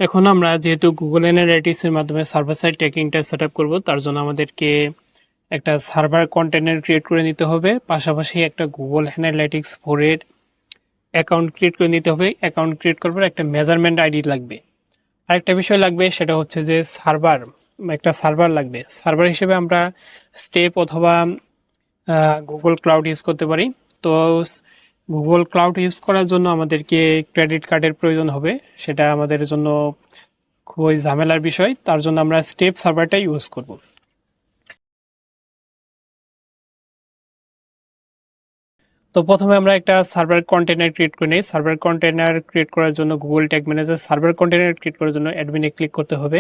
এখন আমরা যেহেতু গুগল অ্যানালাইটিক্স এর মাধ্যমে সার্ভার সাইড ট্র্যাকিংটা সেট আপ করবো, তার জন্য আমাদেরকে একটা সার্ভার কন্টেনার ক্রিয়েট করে নিতে হবে, পাশাপাশি একটা গুগল অ্যানালাইটিক্স 4 এর অ্যাকাউন্ট ক্রিয়েট করে নিতে হবে। অ্যাকাউন্ট ক্রিয়েট করার পর একটা মেজারমেন্ট আইডি লাগবে। আরেকটা বিষয় লাগবে, সেটা হচ্ছে যে একটা সার্ভার লাগবে। সার্ভার হিসেবে আমরা স্টেপ অথবা গুগল ক্লাউড ইউজ করতে পারি। তো গুগল ক্লাউড ইউজ করার জন্য আমাদেরকে ক্রেডিট কার্ডের প্রয়োজন হবে, সেটা আমাদের জন্য খুবই ঝামেলার বিষয়। তার জন্য আমরা স্টেপ সার্ভারটা ইউজ করব। তো প্রথমে আমরা একটা সার্ভার কন্টেনার ক্রিয়েট করে নিই। সার্ভার কন্টেনার ক্রিয়েট করার জন্য Google tag manager server container create করার জন্য অ্যাডমিনে ক্লিক করতে হবে।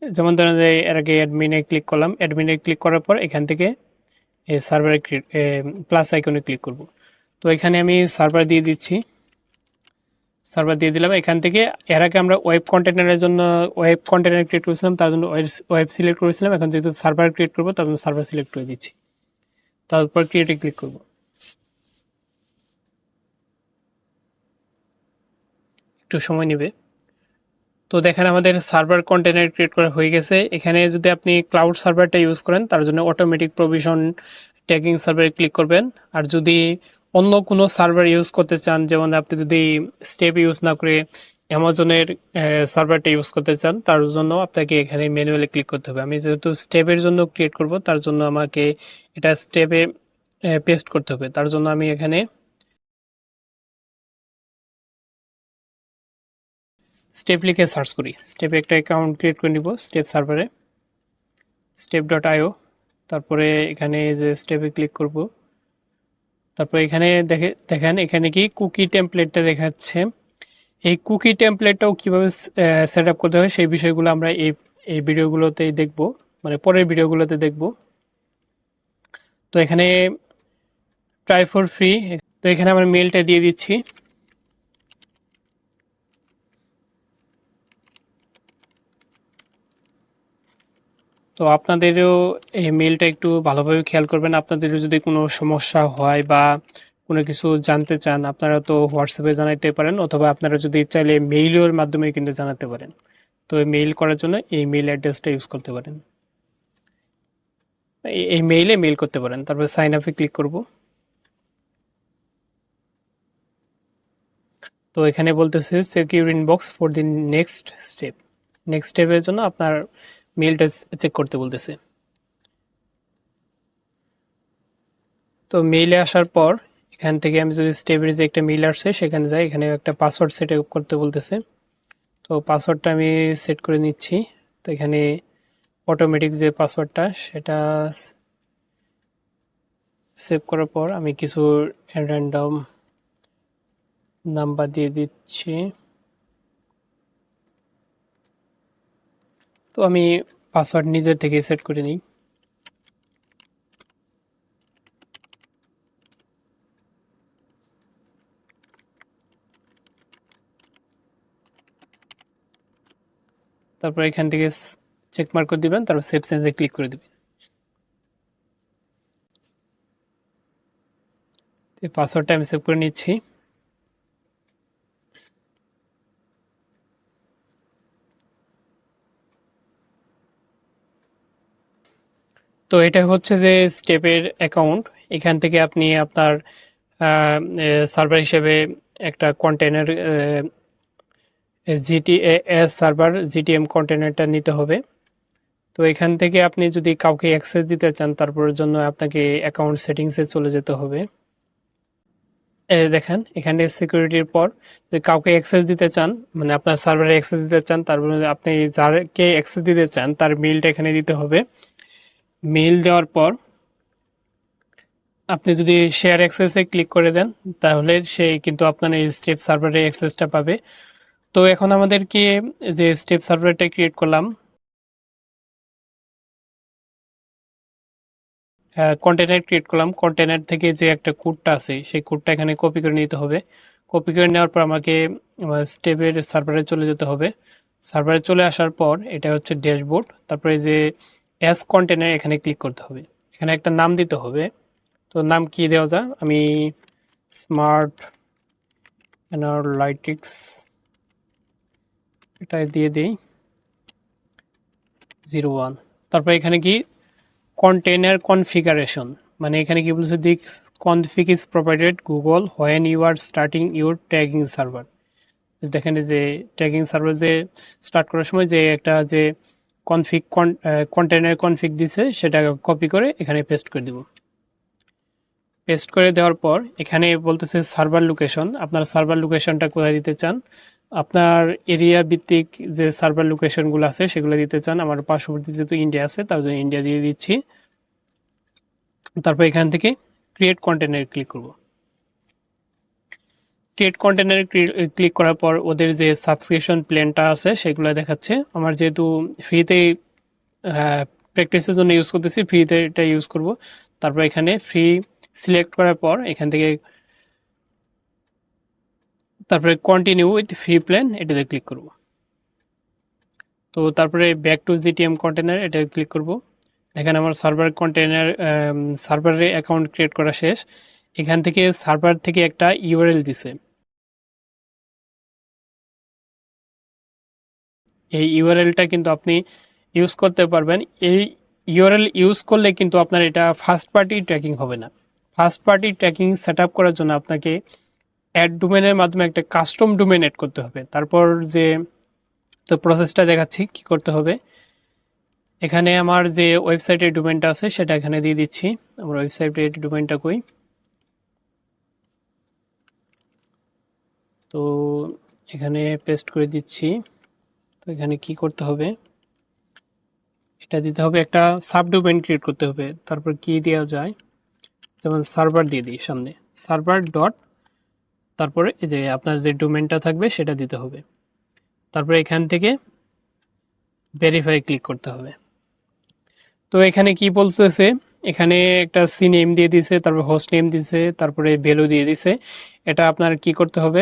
যেমন ধরেন যে এর আগে অ্যাডমিনে ক্লিক করলাম, অ্যাডমিনে ক্লিক করার পর এখান থেকে এই সার্ভারে প্লাস আইকনে ক্লিক করব। তো এখানে আমি সার্ভার দিয়ে দিচ্ছি, সার্ভার দিয়ে দিলাম। এখান থেকে এর আগে আমরা ওয়েব কন্টেনারের জন্য ওয়েব কন্টেনার ক্রিয়েট করেছিলাম, তার জন্য ওয়েব সিলেক্ট করেছিলাম। এখন যেহেতু সার্ভার ক্রিয়েট করবো, তার জন্য সার্ভার সিলেক্ট করে দিচ্ছি, তারপর ক্রিয়েটে ক্লিক করব। একটু সময় নেবে। তো দেখেন আমাদের সার্ভার কন্টেনার ক্রিয়েট করা হয়ে গেছে। এখানে যদি আপনি ক্লাউড সার্ভারটা ইউজ করেন, তার জন্য অটোমেটিক প্রভিশন ট্যাগিং সার্ভারে ক্লিক করবেন। আর যদি অন্য কোনো সার্ভার ইউজ করতে চান, যেমন আপনি যদি স্টেপ ইউজ না করে অ্যামাজনের সার্ভারটা ইউজ করতে চান, তার জন্য আপনাকে এখানে ম্যানুয়ালি ক্লিক করতে হবে। আমি যেহেতু স্টেপের জন্য ক্রিয়েট করব, তার জন্য আমাকে এটা স্টেপে পেস্ট করতে হবে। তার জন্য আমি এখানে স্টেপ লিখে সার্চ করি। স্টেপে একটা অ্যাকাউন্ট ক্রিয়েট করে নিব স্টেপ সার্ভারে, step.io। তারপরে এখানে যে স্টেপে ক্লিক করব, তারপর এখানে দেখেন এখানে কি কুকি টেমপ্লেটটা দেখাচ্ছে। এই কুকি টেমপ্লেটটাও কিভাবে সেট আপ করতে হয় সেই বিষয়গুলো আমরা এই ভিডিওগুলোতেই দেখব, মানে পরের ভিডিওগুলোতে দেখব। তো এখানে ট্রাই ফর ফ্রি, তো এখানে আমরা মেলটা দিয়ে দিচ্ছি। তো আপনাদেরও এই মেলটা একটু ভালোভাবে খেয়াল করবেন। আপনাদেরও যদি কোনো সমস্যা হয় বা কোনো কিছু জানতে চান, আপনারা তো হোয়াটসঅ্যাপে জানাতে পারেন, অথবা আপনারা যদি চাইলে মেইলের মাধ্যমে কিন্তু জানাতে পারেন। তো মেইল করার জন্য এই মেইল অ্যাড্রেসটা ইউজ করতে পারেন, এই মেইলে মেইল করতে পারেন। তারপর সাইন আপে ক্লিক করব। তো এখানে বলতেছে check your inbox for the next step. Next স্টেপের জন্য আপনার মেইলটা চেক করতে বলতেছে। তো মেইলে আসার পর এখান থেকে আমি যদি স্টেপের যে একটা মেইল আসছে সেখানে যাই, এখানে একটা পাসওয়ার্ড সেট করতে বলতেছে। তো পাসওয়ার্ডটা আমি সেট করে নিচ্ছি। তো এখানে অটোমেটিক যে পাসওয়ার্ডটা সেটা সেভ করার পর আমি কিছু র্যান্ডম নাম্বার দিয়ে দিচ্ছি। তো আমি পাসওয়ার্ড নিজের থেকে সেট করে নিই। তারপর এখান থেকে চেক মার্ক করে দিবেন, তারপর সেভ চেঞ্জে ক্লিক করে দিবেন। পাসওয়ার্ডটা আমি সেভ করে নিচ্ছি। তো এটা হচ্ছে যে স্টেপের অ্যাকাউন্ট। এখান থেকে আপনি আপনার সার্ভার হিসেবে একটা কন্টেনার জিটিএস সার্ভার জিটিএম কন্টেনারটা নিতে হবে। তো এখান থেকে আপনি যদি কাউকে অ্যাক্সেস দিতে চান, তারপরের জন্য আপনাকে অ্যাকাউন্ট সেটিংসে চলে যেতে হবে। দেখেন এখানে সিকিউরিটির পর যদি কাউকে অ্যাক্সেস দিতে চান, মানে আপনার সার্ভারে অ্যাক্সেস দিতে চান, তারপরে আপনি যাকে অ্যাক্সেস দিতে চান তার মেইলটা এখানে দিতে হবে। মেইল দেওয়ার পর আপনি যদি শেয়ার অ্যাক্সেসে ক্লিক করে দেন, তাহলে সে কিন্তু আপনার এই স্টেপ সার্ভারে অ্যাক্সেসটা পাবে। তো এখন আমাদেরকে যে স্টেপ সার্ভারটা ক্রিয়েট করলাম, কন্টেনার ক্রিয়েট করলাম, কন্টেনার থেকে যে একটা কোডটা আছে সেই কোডটা এখানে কপি করে নিতে হবে। কপি করে নেওয়ার পর আমাকে স্টেপের সার্ভারে চলে যেতে হবে। সার্ভারে চলে আসার পর এটা হচ্ছে ড্যাশবোর্ড, তারপরে যে অ্যাস কন্টেনার এখানে ক্লিক করতে হবে। এখানে একটা নাম দিতে হবে। তো নাম কি দেওয়া যায়, আমি স্মার্ট অ্যানালাইটিক্স এটা দিয়ে দিই 01। তারপর এখানে কি কন্টেইনার কনফিগারেশন, মানে এখানে কি বলছে, this config is provided Google when you are starting your tagging server. দেখেন যে ট্যাগিং সার্ভার যে স্টার্ট করার সময় যে একটা যে কনফিগ কন্টেইনার কনফিগ দিছে সেটা কপি করে এখানে পেস্ট করে দিব। পেস্ট করে দেওয়ার পর এখানে বলতেছে সার্ভার লোকেশন, আপনার সার্ভার লোকেশনটা কোথায় দিতে চান, আপনার এরিয়া ভিত্তিক যে সার্ভার লোকেশনগুলো আছে সেগুলো দিতে চান। আমার পার্শ্ববর্তী যেহেতু ইন্ডিয়া আছে তার জন্য ইন্ডিয়া দিয়ে দিচ্ছি। তারপর এখান থেকে ক্রিয়েট কন্টেনারে ক্লিক করব। ক্রিয়েট কন্টেনারে ক্লিক করার পর ওদের যে সাবস্ক্রিপশন প্ল্যানটা আছে সেগুলো দেখাচ্ছে। আমার যেহেতু ফ্রিতে প্র্যাকটিসের জন্য ইউজ করতেছি, ফ্রিতে এটা ইউজ করব। তারপর এখানে ফ্রি সিলেক্ট করার পর এখান থেকে তারপরে কন্টিনিউ উইথ ফ্রি প্ল্যান এটাতে ক্লিক করব। তো তারপরে ব্যাক টু জিটিএম কন্টেনার এটা ক্লিক করব। এখানে আমার সার্ভার কন্টেনার সার্ভারে অ্যাকাউন্ট ক্রিয়েট করা শেষ। এখান থেকে সার্ভার থেকে একটা ইউআরএল দিছে, এই ইউআরএলটা কিন্তু আপনি ইউজ করতে পারবেন। এই ইউআরএল ইউজ করলে কিন্তু আপনার এটা ফার্স্ট পার্টি ট্র্যাকিং হবে না। First party tracking set up করার জন্য আপনাকে অ্যাড ডোমেনের মাধ্যমে একটা কাস্টম ডোমেন অ্যাড করতে হবে। তারপর যে তো প্রসেসটা দেখাচ্ছি কি করতে হবে। এখানে আমার যে ওয়েবসাইটের ডোমেনটা আছে সেটা এখানে দিয়ে দিচ্ছি। আমার ওয়েবসাইটের ডোমেনটা কই, তো এখানে পেস্ট করে দিচ্ছি। তো এখানে কি করতে হবে, এটা দিতে হবে, একটা সাব ডোমেন ক্রিয়েট করতে হবে। তারপর কি দেওয়া যায়, যেমন সার্ভার দিয়ে দিই সামনে, সার্ভার ডট, তারপরে এই যে আপনার যে ডোমেনটা থাকবে সেটা দিতে হবে। তারপরে এখান থেকে ভেরিফাই ক্লিক করতে হবে। তো এখানে কি বলতেছে, এখানে একটা সি নেম দিয়ে দিছে, তারপর হোস্ট নেম দিছে, তারপরে ভ্যালু দিয়ে দিছে। এটা আপনার কি করতে হবে,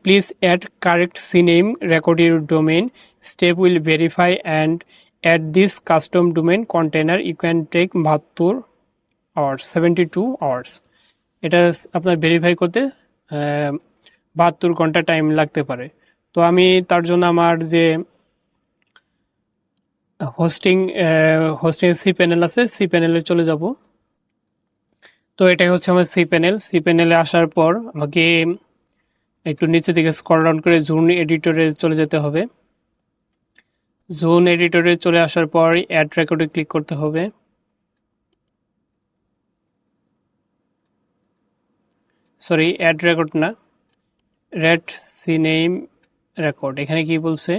please add correct CNAME, record your domain, step will verify and add this custom domain container, you can take 72 hours, 72 hours. এটা আপনার ভেরিফাই করতে 72 ঘন্টা টাইম লাগতে পারে। তো আমি তার জন্য আমার যে হোস্টিং সি প্যানেল আছে, সি প্যানেলে চলে যাব। তো এটাই হচ্ছে আমার সি প্যানেল। সি প্যানেলে আসার পর আমাকে একটু নিচে দিকে স্ক্রল ডাউন করে জোন এডিটরে চলে যেতে হবে। জোন এডিটরে চলে আসার পর অ্যাড রেকর্ডে ক্লিক করতে হবে। সরি, অ্যাড রেকর্ড না, রেড সি নেম রেকর্ড। এখানে কি বলছে,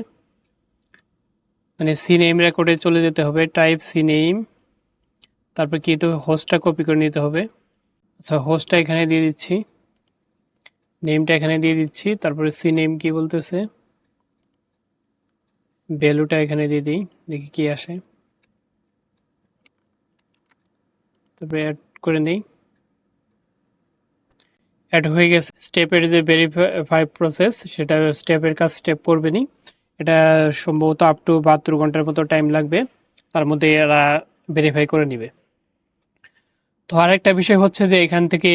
মানে সি নেম রেকর্ডে চলে যেতে হবে, টাইপ সি নেম, তারপর কি তো হোস্টটা কপি করে নিতে হবে। আচ্ছা, হোস্টটা এখানে দিয়ে দিচ্ছি, নেমটা এখানে দিয়ে দিচ্ছি। তারপরে সি নেম কি বলতেছে, ভ্যালুটা এখানে দিয়ে দিই, দেখি কি আসে। তারপরে অ্যাড করে নেই, অ্যাড হয়ে গেছে। স্টেপের যে ভেরিফাই প্রসেস সেটা স্টেপের কাজ স্টেপ করবে নি। এটা সম্ভবত আপ টু 72 ঘন্টার মতো টাইম লাগবে, তার মধ্যে এরা ভেরিফাই করে নিবে। তো আরেকটা বিষয় হচ্ছে যে এখান থেকে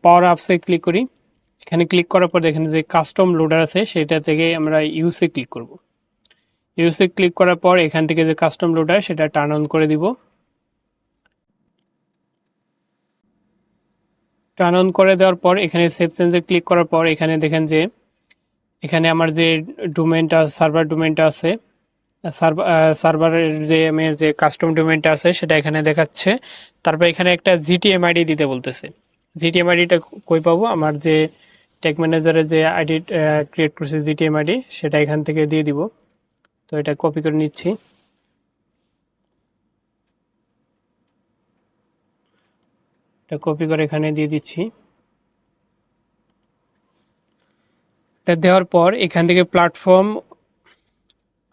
পাওয়ার আপসে ক্লিক করি। এখানে ক্লিক করার পর এখানে যে কাস্টম লোডার আছে সেটা থেকে আমরা ইউসে ক্লিক করব। ইউসে ক্লিক করার পর এখান থেকে যে কাস্টম লোডার সেটা টার্ন অন করে দিব। টার্ন অন করে দেওয়ার পর এখানে সেভ চেঞ্জে ক্লিক করার পর এখানে দেখেন যে এখানে আমার যে ডোমেনটা সার্ভার ডোমেনটা আছে, সার্ভারের যে আমার যে কাস্টম ডোমেনটা আছে সেটা এখানে দেখাচ্ছে। তারপর এখানে একটা জিটিএম আইডি দিতে বলতেছে। জিটিএম আইডিটা কই পাবো, আমার যে টেক ম্যানেজারে যে আইডি ক্রিয়েট করছে জিটিএম আইডি সেটা এখান থেকে দিয়ে দিব। তো এটা কপি করে নিচ্ছি। এটা কপি করে এখানে দিয়ে দিচ্ছি। এটা দেওয়ার পর এখান থেকে প্ল্যাটফর্ম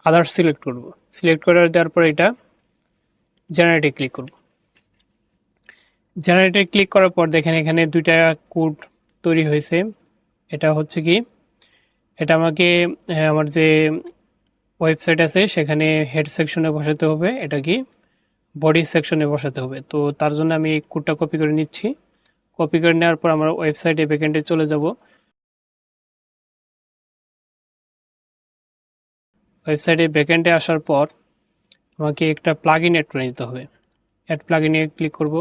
আদার্স সিলেক্ট করব। সিলেক্ট করে দেওয়ার পর এটা জেনারেটে ক্লিক করব। জেনারেটে ক্লিক করার পর দেখেন এখানে দুইটা কোড তৈরি হয়েছে। এটা হচ্ছে কি, এটা আমাকে আমার যে ওয়েবসাইট আছে সেখানে হেড সেকশনে বসাতে হবে, এটা কি বডি সেকশনে বসাতে হবে। তো তার জন্য আমি এই কোডটা কপি করে নিচ্ছি। কপি করে নেওয়ার পর আমরা ওয়েবসাইটে ব্যাকএন্ডে চলে যাব। ওয়েবসাইটে ব্যাকএন্ডে আসার পর আমাকে একটা প্লাগইন অ্যাড করে নিতে হবে। অ্যাড প্লাগইনে ক্লিক করব।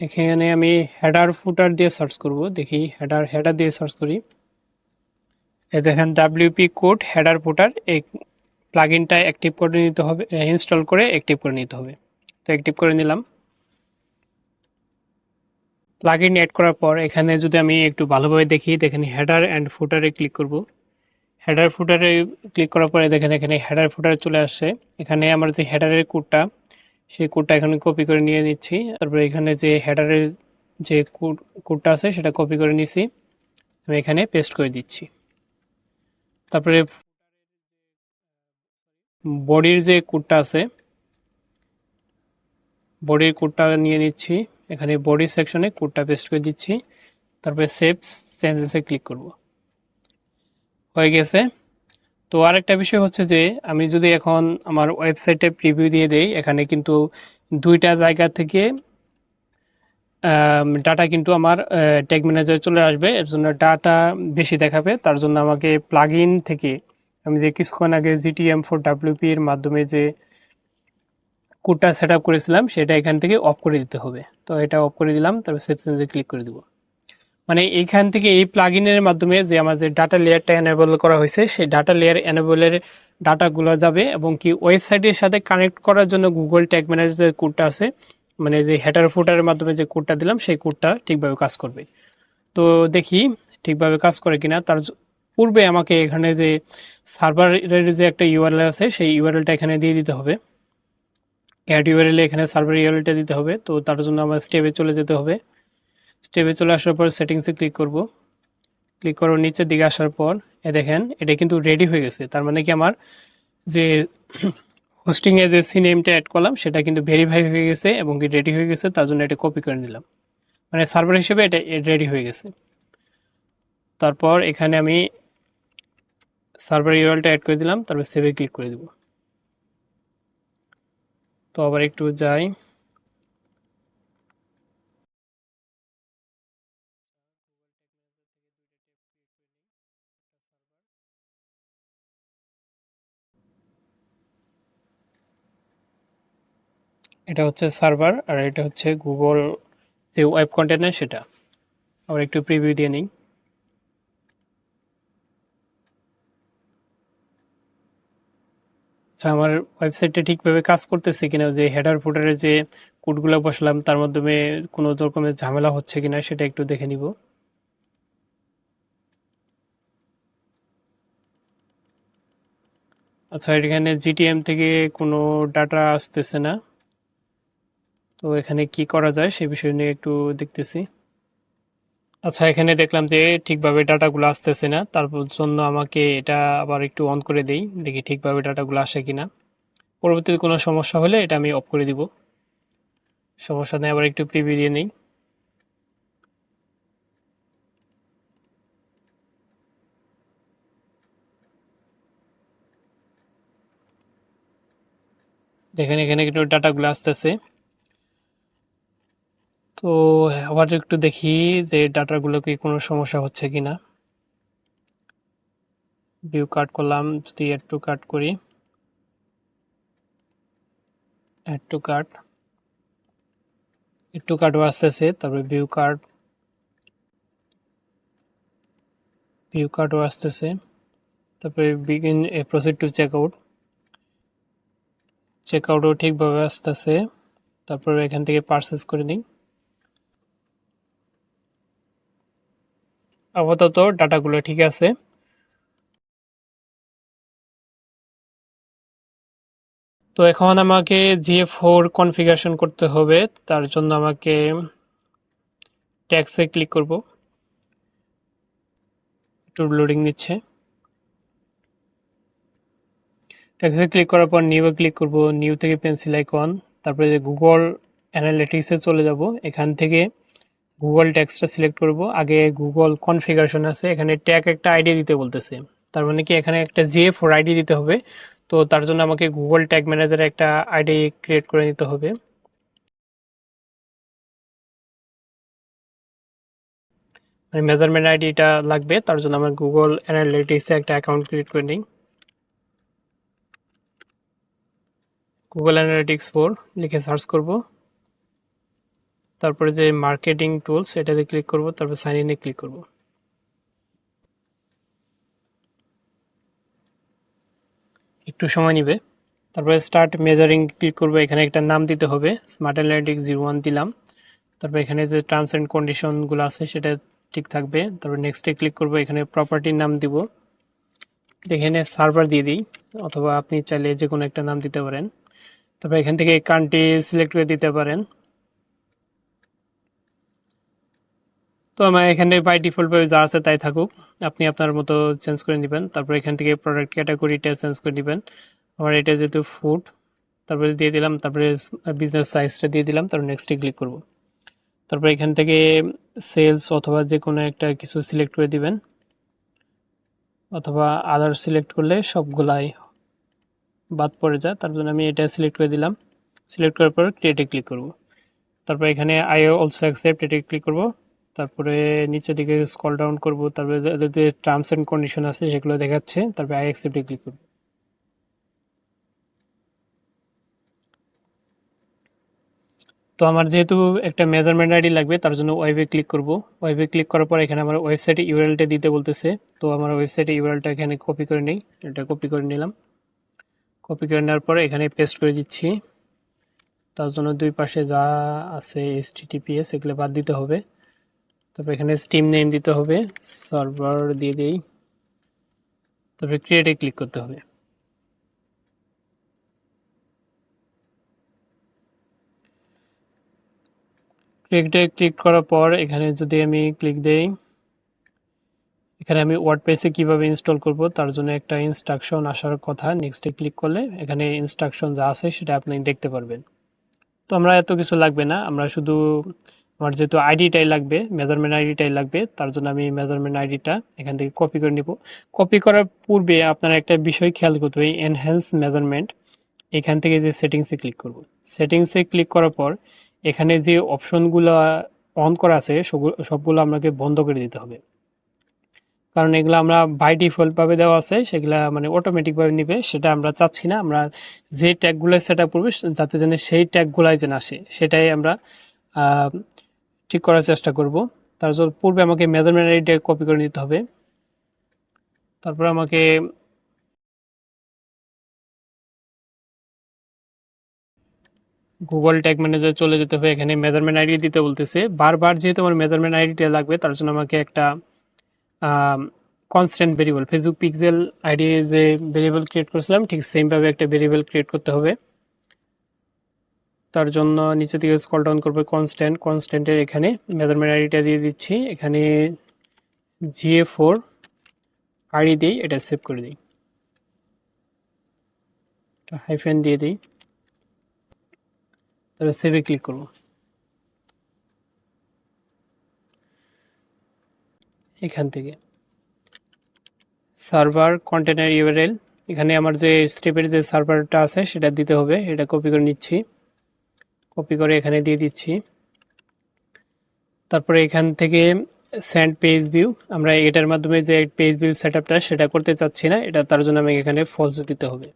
এখানে আমি হেডার ফুটার দিয়ে সার্চ করব। দেখি হেডার দিয়ে সার্চ করি। এই দেখেন WP কোড হেডার ফুটার, এই প্লাগইনটা অ্যাক্টিভ করে নিতে হবে, ইনস্টল করে অ্যাক্টিভ করে নিতে হবে। তো অ্যাক্টিভ করে নিলাম। প্লাগইন অ্যাড করার পর এখানে যদি আমি একটু ভালোভাবে দেখি, দেখেন হেডার অ্যান্ড ফুটারে ক্লিক করব। হেডার ফুটারে ক্লিক করার পরে দেখেন এখানে হেডার ফুটারে চলে আসছে। এখানে আমার যে হেডারের কোডটা, সেই কোডটা এখানে কপি করে নিয়ে নিচ্ছি। তারপরে এখানে যে হেডারের যে কোডটা আছে সেটা কপি করে নিছি, আমি এখানে পেস্ট করে দিচ্ছি। তারপরে বডির যে কোডটা আছে, বডির কোডটা নিয়ে নিচ্ছি, এখানে বডি সেকশনে কোডটা পেস্ট করে দিচ্ছি। তারপরে সেভ চেঞ্জেসে ক্লিক করব। হয়ে গেছে। তো আরেকটা বিষয় হচ্ছে যে আমি যদি এখন আমার ওয়েবসাইটে প্রিভিউ দিয়ে দেই, এখানে কিন্তু দুইটা জায়গা থেকে ডাটা কিন্তু আমার ট্যাগ ম্যানেজার চলে আসবে। এর জন্য ডাটা বেশি দেখাবে, তার জন্য আমাকে প্লাগইন থেকে আমি যে কিছুক্ষণ আগে GTM4WP এর মাধ্যমে যে কোডটা সেট আপ করেছিলাম সেটা এখান থেকে অফ করে দিতে হবে। তো এটা অফ করে দিলাম, তারপর সেভ চেঞ্জে ক্লিক করে দিব। মানে এইখান থেকে এই প্লাগইনের মাধ্যমে যে আমার যে ডাটা লেয়ারটা এনেবল করা হয়েছে, সেই ডাটা লেয়ার এনেবলের ডাটাগুলো যাবে এবং কি ওয়েবসাইটের সাথে কানেক্ট করার জন্য গুগল ট্যাগ ম্যানেজার যে কোডটা আছে, মানে যে হেডার ফুটারের মাধ্যমে যে কোডটা দিলাম সেই কোডটা ঠিকভাবে কাজ করবে। তো দেখি ঠিকভাবে কাজ করে কিনা। তার পূর্বে আমাকে এখানে যে সার্ভারের যে একটা ইউআরএল আছে, সেই ইউআরএলটা এখানে দিয়ে দিতে হবে। অ্যাড ইউআরএল এখানে সার্ভার ইউআরএলটা দিতে হবে। তো তার জন্য আমার স্টেপে চলে যেতে হবে। স্টেপে চলে আসার পর সেটিংসে ক্লিক করব। ক্লিক করার নিচের দিকে আসার পর দেখেন এটা কিন্তু রেডি হয়ে গেছে। তার মানে কি আমার যে হোস্টিংয়ে যে সিনেমটা অ্যাড করলাম সেটা কিন্তু ভেরিফাই হয়ে গেছে এবং কি রেডি হয়ে গেছে। তার জন্য এটা কপি করে নিলাম, মানে সার্ভার হিসেবে এটা রেডি হয়ে গেছে। তারপর এখানে আমি সার্ভার ইউআরএলটা অ্যাড করে দিলাম, তারপর সেভে ক্লিক করে দিব। তো আবার একটু যাই। এটা হচ্ছে সার্ভার আর এটা হচ্ছে গুগল যে ওয়েব কন্টেনার সেটা। আবার একটু প্রিভিউ দিয়ে নিই। আচ্ছা, আমার ওয়েবসাইটটা ঠিকভাবে কাজ করতেছে কিনা, যে হেডার ফুটারে যে কোডগুলো বসালাম তার মাধ্যমে কোনো রকমের ঝামেলা হচ্ছে কিনা সেটা একটু দেখে নিব। আচ্ছা, এখানে জিটিএম থেকে কোনো ডাটা আসতেছে না। তো এখানে কি করা যায় সে বিষয় নিয়ে একটু দেখতেছি। আচ্ছা, এখানে দেখলাম যে ঠিকভাবে ডাটাগুলো আসতেছে না, তার জন্য আমাকে এটা আবার একটু অন করে দেই, দেখি ঠিকভাবে ডাটাগুলো আসে কিনা। পরবর্তীতে কোনো সমস্যা হলে এটা আমি অফ করে দিব। সমস্যা নেই, আবার একটু প্রিভিউ দিয়ে নিই। দেখেন এখানে কিন্তু ডাটাগুলো আসতেছে। তো আবার একটু দেখি যে ডাটাগুলো কি কোনো সমস্যা হচ্ছে কিনা। ভিউ কাট করলাম, যদি একটু কাট করি, একটু কাট, একটু কাটও আসতেছে। তারপরে ভিউ কাটও আসতেছে। তারপরে begin proceed to check out, check আউটও ঠিকভাবে আসতেছে। তারপরে এখান থেকে পারচেস করে নিই। আপাতত ডাটাগুলো ঠিক আছে। তো এখন আমাকে GA4 কনফিগারেশন করতে হবে। তার জন্য আমাকে ট্যাক্সে ক্লিক করব। একটু লোডিং নিচ্ছে। ট্যাক্সে ক্লিক করার পর নিউ ক্লিক করব। নিউ থেকে পেন্সিল আইকন, তারপরে যে গুগল অ্যানালিটিক্সে চলে যাব। এখান থেকে গুগল ট্যাক্সটা সিলেক্ট করব। আগে গুগল কনফিগারেশন আছে, এখানে ট্যাগ একটা আইডি দিতে বলতেছে। তার মানে কি এখানে একটা GA4 আইডি দিতে হবে। তো তার জন্য আমাকে গুগল ট্যাগ ম্যানেজারে একটা আইডি ক্রিয়েট করে নিতে হবে। মেজারমেন্ট আইডিটা লাগবে, তার জন্য আমার গুগল অ্যানালিটিক্সে একটা অ্যাকাউন্ট ক্রিয়েট করে নিই। গুগল অ্যানালিটিক্স 4 লিখে সার্চ করব, তারপরে যে মার্কেটিং টুলস এটাতে ক্লিক করব, তারপর সাইন ইনে ক্লিক করব। একটু সময় নেবে। তারপরে স্টার্ট মেজারিং ক্লিক করব, এখানে একটা নাম দিতে হবে, স্মার্ট অ্যানালিটিক্স 01 দিলাম। তারপর এখানে যে টার্মস অ্যান্ড কন্ডিশনগুলো আছে সেটা ঠিক থাকবে। তারপর নেক্সটে ক্লিক করব, এখানে প্রপার্টির নাম দিব, এখানে সার্ভার দিয়ে দিই, অথবা আপনি চাইলে যে কোনো একটা নাম দিতে পারেন। তারপর এখান থেকে কান্ট্রি সিলেক্ট করে দিতে পারেন। তো আমার এখানে বাই ডিফল্টভাবে যা আছে তাই থাকুক, আপনি আপনার মতো চেঞ্জ করে নেবেন। তারপর এখান থেকে প্রোডাক্ট ক্যাটাগরিটা চেঞ্জ করে নেবেন। আমার এটা যেহেতু ফুড, তারপরে দিয়ে দিলাম, তারপরে বিজনেস সাইজটা দিয়ে দিলাম, তারপর নেক্সটে ক্লিক করব। তারপর এখান থেকে সেলস অথবা যে কোনো একটা কিছু সিলেক্ট করে দিবেন, অথবা আদার সিলেক্ট করলে সবগুলাই বাদ পড়ে যায়, তার জন্য আমি এটা সিলেক্ট করে দিলাম। সিলেক্ট করার পর ক্রিয়েটে ক্লিক করব। তারপর এখানে আই অলসো অ্যাকসেপ্ট এটা ক্লিক করব। তারপরে নিচের দিকে স্ক্রল ডাউন করব, তারপরে যে টার্মস অ্যান্ড কন্ডিশন আছে সেগুলো দেখাচ্ছে, তারপরে আই অ্যাকসেপ্টে ক্লিক করব। তো আমার যেহেতু একটা মেজারমেন্ট আইডি লাগবে, তার জন্য ওয়েবে ক্লিক করব। ওয়েবে ক্লিক করার পর এখানে আমার ওয়েবসাইটে ইউআরএলটা দিতে বলতেছে, তো আমার ওয়েবসাইটে ইউআরএলটা এখানে কপি করে নিই। এটা কপি করে নিলাম। কপি করে নেওয়ার পরে এখানে পেস্ট করে দিচ্ছি। তার জন্য দুই পাশে যা আছে HTTPS এগুলো বাদ দিতে হবে। তারপর এখানে স্টিম নেম দিতে হবে, সার্ভার দিয়ে দিই, তারপরে ক্রিয়েটে ক্লিক করতে হবে। ক্রিয়েটে ক্লিক করার পর এখানে যদি আমি ক্লিক দেই, এখানে আমি ওয়ার্ডপ্রেসে কিভাবে ইনস্টল করব তার জন্য একটা ইনস্ট্রাকশন আসার কথা। নেক্সটে ক্লিক করলে এখানে ইনস্ট্রাকশন যা আছে সেটা আপনি দেখতে পারবেন। তো আমরা এত কিছু লাগবে না, আমরা শুধু আমার যেহেতু আইডিটাই লাগবে, মেজারমেন্ট আইডিটাই লাগবে, তার জন্য আমি মেজারমেন্ট আইডিটা এখান থেকে কপি করে নিব। কপি করার পূর্বে আপনারা একটা বিষয় খেয়াল করতে হবে, এনহ্যান্স মেজারমেন্ট, এখান থেকে যে সেটিংসে ক্লিক করব। সেটিংসে ক্লিক করার পর এখানে যে অপশনগুলো অন করা আছে সবগুলো আপনাকে বন্ধ করে দিতে হবে, কারণ এগুলো আমরা বাই ডিফল্টভাবে দেওয়া আছে, সেগুলা মানে অটোমেটিকভাবে নিবে, সেটা আমরা চাচ্ছি না। আমরা যে ট্যাগগুলো সেট আপ করবো যাতে যেন সেই ট্যাগগুলাই যেন আসে, সেটাই আমরা ঠিক করার চেষ্টা করব। তার জন্য পূর্বে আমাকে মেজারমেন্ট আইডিটা কপি করে নিতে হবে। তারপর আমাকে গুগল ট্যাগ ম্যানেজার চলে যেতে হবে, এখানে মেজারমেন্ট আইডি দিতে বলতেছে বারবার। যেহেতু আমার মেজারমেন্ট আইডিটা লাগবে, তার জন্য আমাকে একটা constant variable, Facebook pixel ID যে ভেরিয়েবল ক্রিয়েট করেছিলাম ঠিক সেমভাবে একটা ভেরিয়েবল ক্রিয়েট করতে হবে। তার জন্য নিচে থেকে স্ক্রল ডাউন করবে, কনস্ট্যান্টের এখানে মেজারমেন্ট আইডিটা দিয়ে দিচ্ছি, এখানে GA4 আইডি দিই, এটা সেভ করে দিই, হাইফেন দিয়ে দিই, তারপরে সেভে ক্লিক করব। এখান থেকে সার্ভার কন্টেনার ইউআরএল, এখানে আমার যে স্টেপের যে সার্ভারটা আছে সেটা দিতে হবে, এটা কপি করে নিচ্ছি, কপি করে এখানে দিয়ে দিচ্ছি। তারপরে এখান থেকে সেন্ড পেজ ভিউ, আমরা এটার মাধ্যমে যে পেজ ভিউ সেটআপটা সেটা করতে চাচ্ছি না, এটা তার জন্য আমি এখানে ফলস দিতে হবে।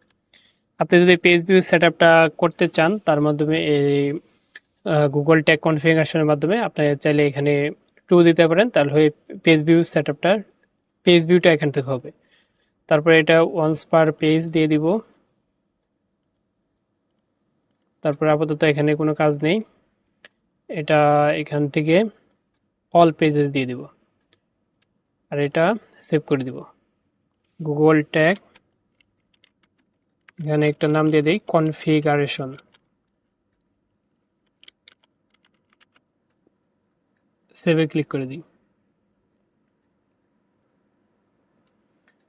আপনি যদি পেজ ভিউ সেটআপটা করতে চান তার মাধ্যমে এই গুগল ট্যাগ কনফিগারেশনের মাধ্যমে আপনি চাইলে এখানে ট্রু দিতে পারেন, তাহলে পেজ ভিউ সেটআপটা পেজ ভিউটা এখান থেকে হবে। তারপরে এটা ওয়ান্স পার পেজ দিয়ে দিব। তারপরে আপাতত এখানে কোনো কাজ নেই, এটা এখান থেকে অল পেজেস দিয়ে দিব, আর এটা সেভ করে দিব। গুগল ট্যাগ, এখানে একটা নাম দিয়ে দিই কনফিগারেশন, সেভে ক্লিক করে দিই।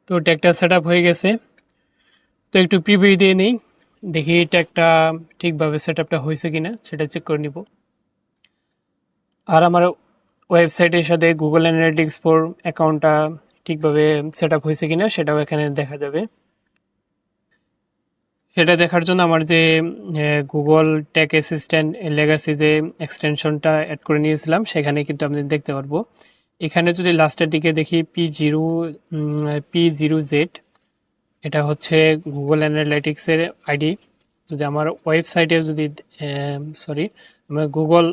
তো ট্যাগটা সেট আপ হয়ে গেছে। তো একটু প্রিভিউ দিয়ে নিই, দেখি ট্যাগটা ঠিকভাবে সেট আপটা হয়েছে কিনা সেটা চেক করে নিব। আর আমার ওয়েবসাইটের সাথে গুগল অ্যানালিটিক্স 4 অ্যাকাউন্টটা ঠিকভাবে সেট আপ হয়েছে কিনা সেটাও এখানে দেখা যাবে। সেটা দেখার জন্য আমার যে গুগল ট্যাগ অ্যাসিস্ট্যান্ট লেগাসি যে এক্সটেনশনটা অ্যাড করে নিয়েছিলাম সেখানে কিন্তু আমি দেখতে পারবো এখানে যদি লাস্টের দিকে দেখি P0Z, এটা হচ্ছে গুগল অ্যানালাইটিক্সের আইডি। যদি আমার ওয়েবসাইটে যদি সরি আমরা গুগল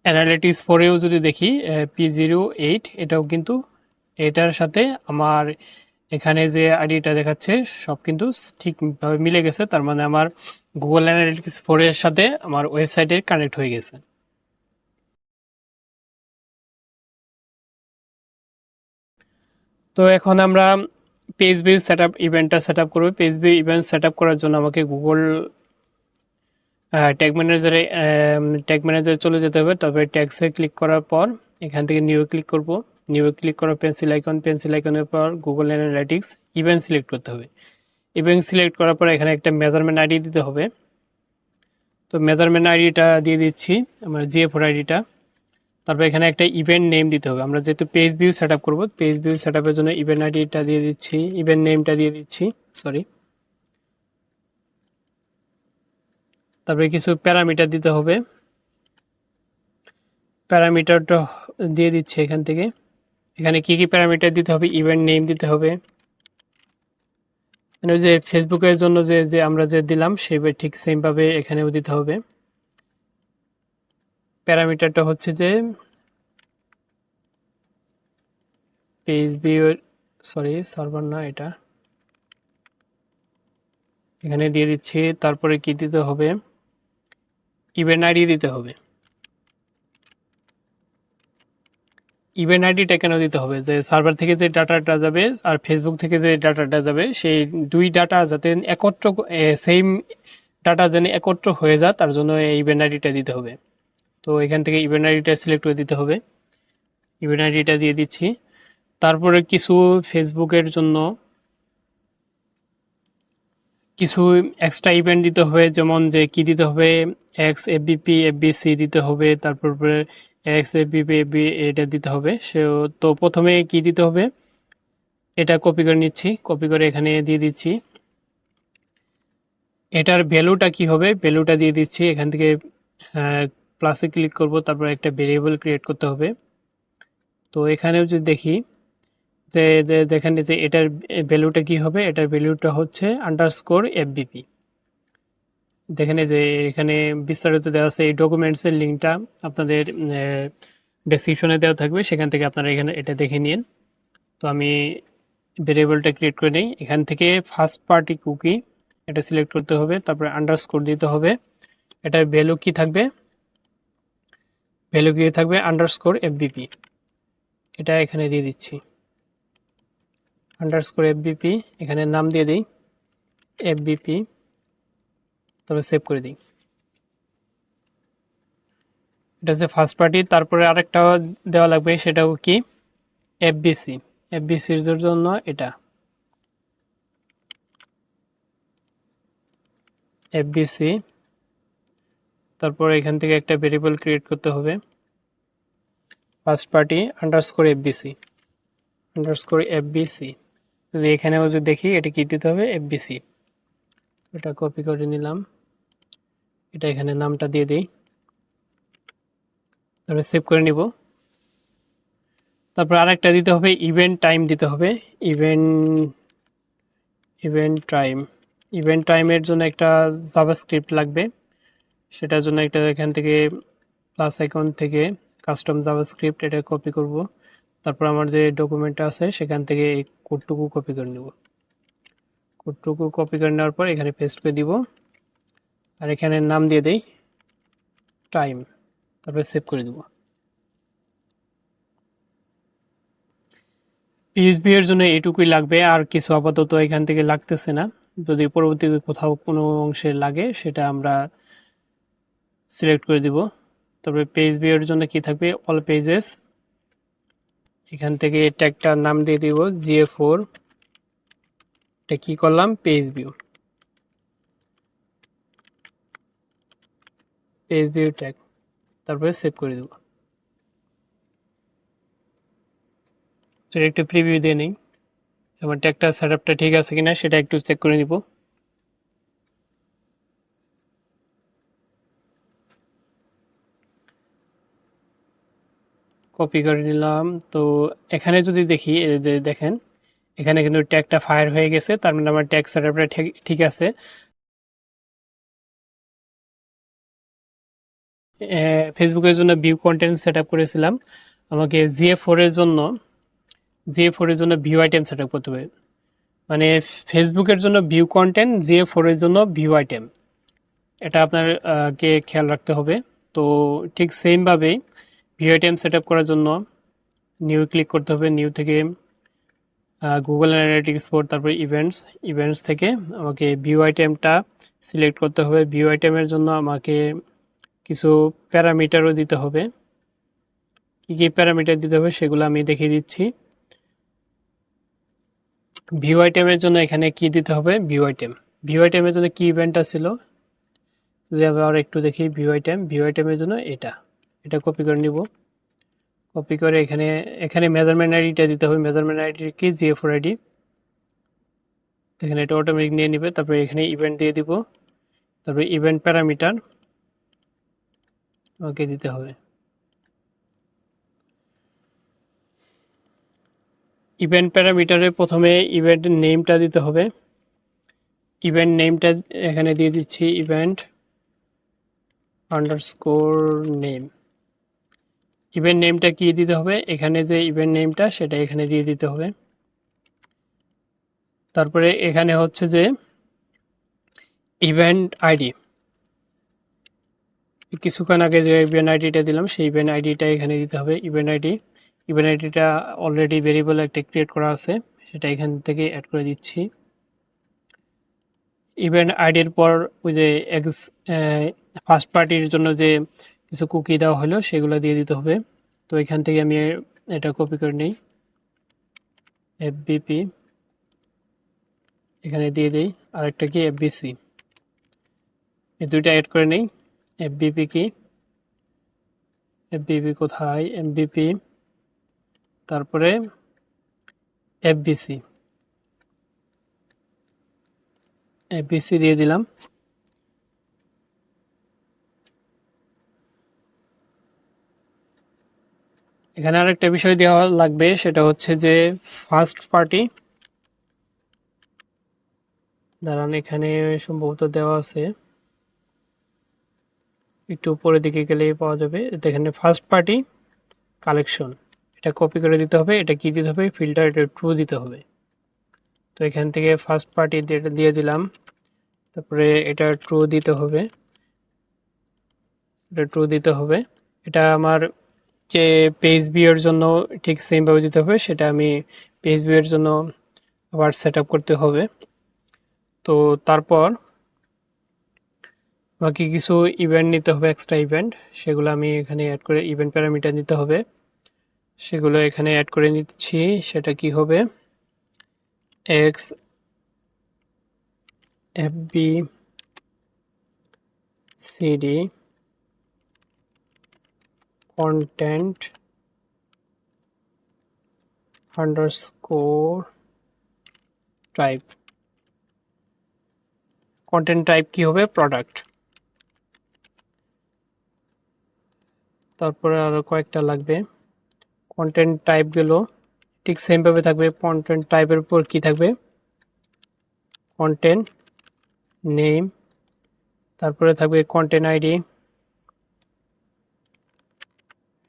অ্যানালিটিক্স পরেও যদি দেখি P08, এটাও কিন্তু এটার সাথে আমার এখানে যে আইডিটা দেখাচ্ছে সব কিন্তু ঠিকভাবে মিলে গেছে। তার মানে আমার গুগল অ্যানালিটিক্স 4 এর সাথে আমার ওয়েবসাইটে কানেক্ট হয়ে গেছে। তো এখন আমরা পেজ ভিউ সেটআপ ইভেন্টটা সেটআপ করব। পেজ ভিউ ইভেন্ট সেটআপ করার জন্য আমাকে গুগল ট্যাগ ম্যানেজারে চলে যেতে হবে। তবে ট্যাগসে ক্লিক করার পর এখান থেকে নিউ ক্লিক করব। নিউ ক্লিক করার পেন্সিল আইকনের পর গুগল অ্যানালাইটিক্স ইভেন্ট সিলেক্ট করতে হবে। ইভেন্ট সিলেক্ট করার পর এখানে একটা মেজারমেন্ট আইডি দিতে হবে। তো মেজারমেন্ট আইডিটা দিয়ে দিচ্ছি, আমার GA4 আইডিটা। তারপর এখানে একটা ইভেন্ট নেম দিতে হবে। আমরা যেহেতু পেজ ভিউ সেটআপ করব, পেজ ভিউ সেটআপের জন্য ইভেন্ট আইডিটা দিয়ে দিচ্ছি, ইভেন্ট নেমটা দিয়ে দিচ্ছি, সরি। তারপরে কিছু প্যারামিটার দিতে হবে, প্যারামিটারটা দিয়ে দিচ্ছি এখান থেকে। এখানে কি কি প্যারামিটার দিতে হবে, ইভেন্ট নেম দিতে হবে, মানে যে ফেসবুকের জন্য যে যে আমরা যে দিলাম সেইভাবে ঠিক সেমভাবে এখানেও দিতে হবে। প্যারামিটারটা হচ্ছে যে পেজ ভিউ, সরি সার্ভার না এটা, এখানে দিয়ে দিচ্ছি। তারপরে কি দিতে হবে, ইভেন্ট আইডি দিতে হবে। ইভেন্ট আইডিটা কেন দিতে হবে, যে সার্ভার থেকে যে ডাটাটা যাবে আর ফেসবুক থেকে যে ডাটাটা যাবে সেই দুই ডাটা যাতে একত্র, সেম ডাটা যেন একত্র হয়ে যায়, তার জন্য এই ইভেন্ট আইডিটা দিতে হবে। তো এখান থেকে ইভেন্ট আইডিটা সিলেক্ট করে দিতে হবে, ইভেন্ট আইডিটা দিয়ে দিচ্ছি। তারপরে কিছু ফেসবুকের জন্য কিছু এক্সট্রা ইভেন্ট দিতে হবে, যেমন যে কি দিতে হবে, XFBP FBC দিতে হবে, তারপরে XFBP এটা দিতে হবে। সে তো প্রথমে কি দিতে হবে, এটা কপি করে নিচ্ছি, কপি করে এখানে দিয়ে দিচ্ছি। এটার ভ্যালুটা কি হবে, ভ্যালুটা দিয়ে দিচ্ছি। এখান থেকে প্লাসে ক্লিক করব, তারপর একটা ভেরিয়েবল ক্রিয়েট করতে হবে। তো এখানেও যদি দেখি যে দেখেন যে এটার ভ্যালুটা কি হবে, এটার ভ্যালুটা হচ্ছে _FBP। দেখেন যে এখানে বিস্তারিত দেওয়া আছে, এই ডকুমেন্টসের লিঙ্কটা আপনাদের ডেসক্রিপশনে দেওয়া থাকবে, সেখান থেকে আপনারা এখানে এটা দেখে নিন। তো আমি ভেরিয়েবলটা ক্রিয়েট করে নিই। এখান থেকে ফার্স্ট পার্টি কুকি এটা সিলেক্ট করতে হবে, তারপরে আন্ডারস্কোর দিতে হবে। এটার ভ্যালু কি থাকবে, ভ্যালু কি থাকবে _FBP, এটা এখানে দিয়ে দিচ্ছি _FBP। এখানে নাম দিয়ে দিই FBP, তবে সেভ করে দিই। এটা হচ্ছে ফার্স্ট পার্টি। তারপরে আরেকটা দেওয়া লাগবে, সেটাও কি FBC, FBCর জন্য এটা FBC। তারপর এখান থেকে একটা ভেরিয়েবল ক্রিয়েট করতে হবে, ফার্স্ট পার্টি _FBC। যদি এখানেও যদি দেখি এটা কি দিতে হবে, FBC। এটা কপি করে নিলাম, এটা এখানে নামটা দিয়ে দিই, তারপরে সেভ করে নিব। তারপর আরেকটা দিতে হবে, ইভেন্ট টাইম দিতে হবে, ইভেন্ট টাইমের জন্য একটা জাভাস্ক্রিপ্ট লাগবে। সেটার জন্য একটা এখান থেকে প্লাস আইকন থেকে কাস্টম জাভাস্ক্রিপ্ট এটা কপি করব। তারপর আমার যে ডকুমেন্টটা আছে সেখান থেকে এই কোডটুকু কপি করে নেব। কোডটুকু কপি করে নেওয়ার পর এখানে পেস্ট করে দিব, আর এখানে নাম দিয়ে দেই টাইম, তারপরে সেভ করে দেব। পিএইচপি এর জন্য এইটুকুই লাগবে, আর কিছু আপাতত এখান থেকে লাগতেছে না। যদি পরবর্তীতে কোথাও কোনো অংশে লাগে সেটা আমরা সিলেক্ট করে দিব। তারপরে পেজ ভিউ এর জন্য কি থাকবে, অল পেজেস। এখান থেকে ট্যাগটার নাম দিয়ে দিব GA4, এটা কি করলাম, পেজ ভিউ ট্যাগ, তারপরে সেভ করে দেব। সেটা একটু প্রিভিউ দিয়ে নিই, আমার ট্যাগটা সেটআপটা ঠিক আছে কিনা সেটা একটু চেক করে নিব। কপি করে নিলাম। তো এখানে যদি দেখি, দেখেন এখানে কিন্তু ট্যাগটা ফায়ার হয়ে গেছে, তার মানে আমার ট্যাগ সেটআপটা ঠিক আছে। ফেসবুকের জন্য ভিউ কন্টেন্ট সেট আপ করেছিলাম, আমাকে জিএ4 এর জন্য ভিউ আইটেম সেট আপ করতে হবে। মানে ফেসবুকের জন্য ভিউ কন্টেন্ট, জিএ4 এর জন্য ভিউ আইটেম, এটা আপনার কে খেয়াল রাখতে হবে। তো ঠিক সেমভাবেই ভিউ আইটেম সেট আপ করার জন্য নিউ ক্লিক করতে হবে। নিউ থেকে গুগল অ্যানালিটিক্স 4, তারপরে ইভেন্টস থেকে আমাকে ভিউ আইটেমটা সিলেক্ট করতে হবে। ভিউ আইটেমের জন্য আমাকে কিছু প্যারামিটারও দিতে হবে। কী কী প্যারামিটার দিতে হবে সেগুলো আমি দেখিয়ে দিচ্ছি। ভিউ আইটেমের জন্য এখানে কি দিতে হবে, ভিউ আইটেমের জন্য কি ইভেন্টটা ছিল, যদি আবার একটু দেখি, ভিউ আইটেমের জন্য এটা কপি করে নিব। কপি করে এখানে মেজারমেন্ট আইডিটা দিতে হবে। মেজারমেন্ট আইডি কি, জিএ4 আইডি। এখানে এটা অটোমেটিক নিয়ে নেবে। তারপরে এখানে ইভেন্ট দিয়ে দিব, তারপরে ইভেন্ট প্যারামিটার ওকে দিতে হবে। ইভেন্ট প্যারামিটারে প্রথমে ইভেন্ট নেমটা দিতে হবে। ইভেন্ট নেমটা এখানে দিয়ে দিচ্ছি, ইভেন্ট আন্ডারস্কোর নেম। ইভেন্ট নেমটা কি দিতে হবে, এখানে যে ইভেন্ট নেমটা সেটা এখানে দিয়ে দিতে হবে। তারপরে এখানে হচ্ছে যে ইভেন্ট আইডি, কিছুক্ষণ আগে যে ইভেন্ট আইডিটা দিলাম সেই ইভেন্ট আইডিটা এখানে দিতে হবে। ইভেন্ট আইডিটা অলরেডি ভেরিয়েবল একটা ক্রিয়েট করা আছে, সেটা এখান থেকে অ্যাড করে দিচ্ছি। ইভেন্ট আইডির পর ওই যে ফার্স্ট পার্টির জন্য যে কিছু কুকি দেওয়া হলো সেগুলো দিয়ে দিতে হবে। তো এখান থেকে আমি এটা কপি করে নিই, এফবিপি এখানে দিয়ে দিই, আরেকটা কি এফবিসি, এই দুইটা অ্যাড করে নিই। এফবিপি কি, এফবিপি কোথায়, এমবিপি, তারপরে এফবিসি দিয়ে দিলাম। এখানে আরেকটা বিষয় দেওয়া লাগবে, সেটা হচ্ছে যে ফার্স্ট পার্টি, দাঁড়ান এখানে সম্ভবত দেওয়া আছে, একটু উপরের দিকে গেলে পাওয়া যাবে। এখানে ফার্স্ট পার্টি কালেকশন, এটা কপি করে দিতে হবে। এটা কি দিতে হবে, ফিল্টার, এটা ট্রু দিতে হবে। তো এখান থেকে ফার্স্ট পার্টি দিয়ে দিলাম, তারপরে এটা ট্রু দিতে হবে, এটা আমার যে পেজ ভিউয়ের জন্য ঠিক সেমভাবে দিতে হবে, সেটা আমি পেজ ভিউয়ের জন্য আবার সেট আপ করতে হবে। তো তারপর আমাকে কিছু ইভেন্ট নিতে হবে, এক্সট্রা ইভেন্ট, সেগুলো আমি এখানে অ্যাড করে, ইভেন্ট প্যারামিটার নিতে হবে, সেগুলো এখানে অ্যাড করে নিচ্ছি। সেটা কি হবে, X FB CD content underscore type. Content type কি হবে, প্রোডাক্ট। তারপরে আরো কয়েকটা লাগবে। কন্টেন্ট টাইপগুলো ঠিক সেমভাবে থাকবে। কন্টেন্ট টাইপের উপর কি থাকবে, কন্টেন্ট নেম, তারপরে থাকবে কন্টেন্ট আইডি,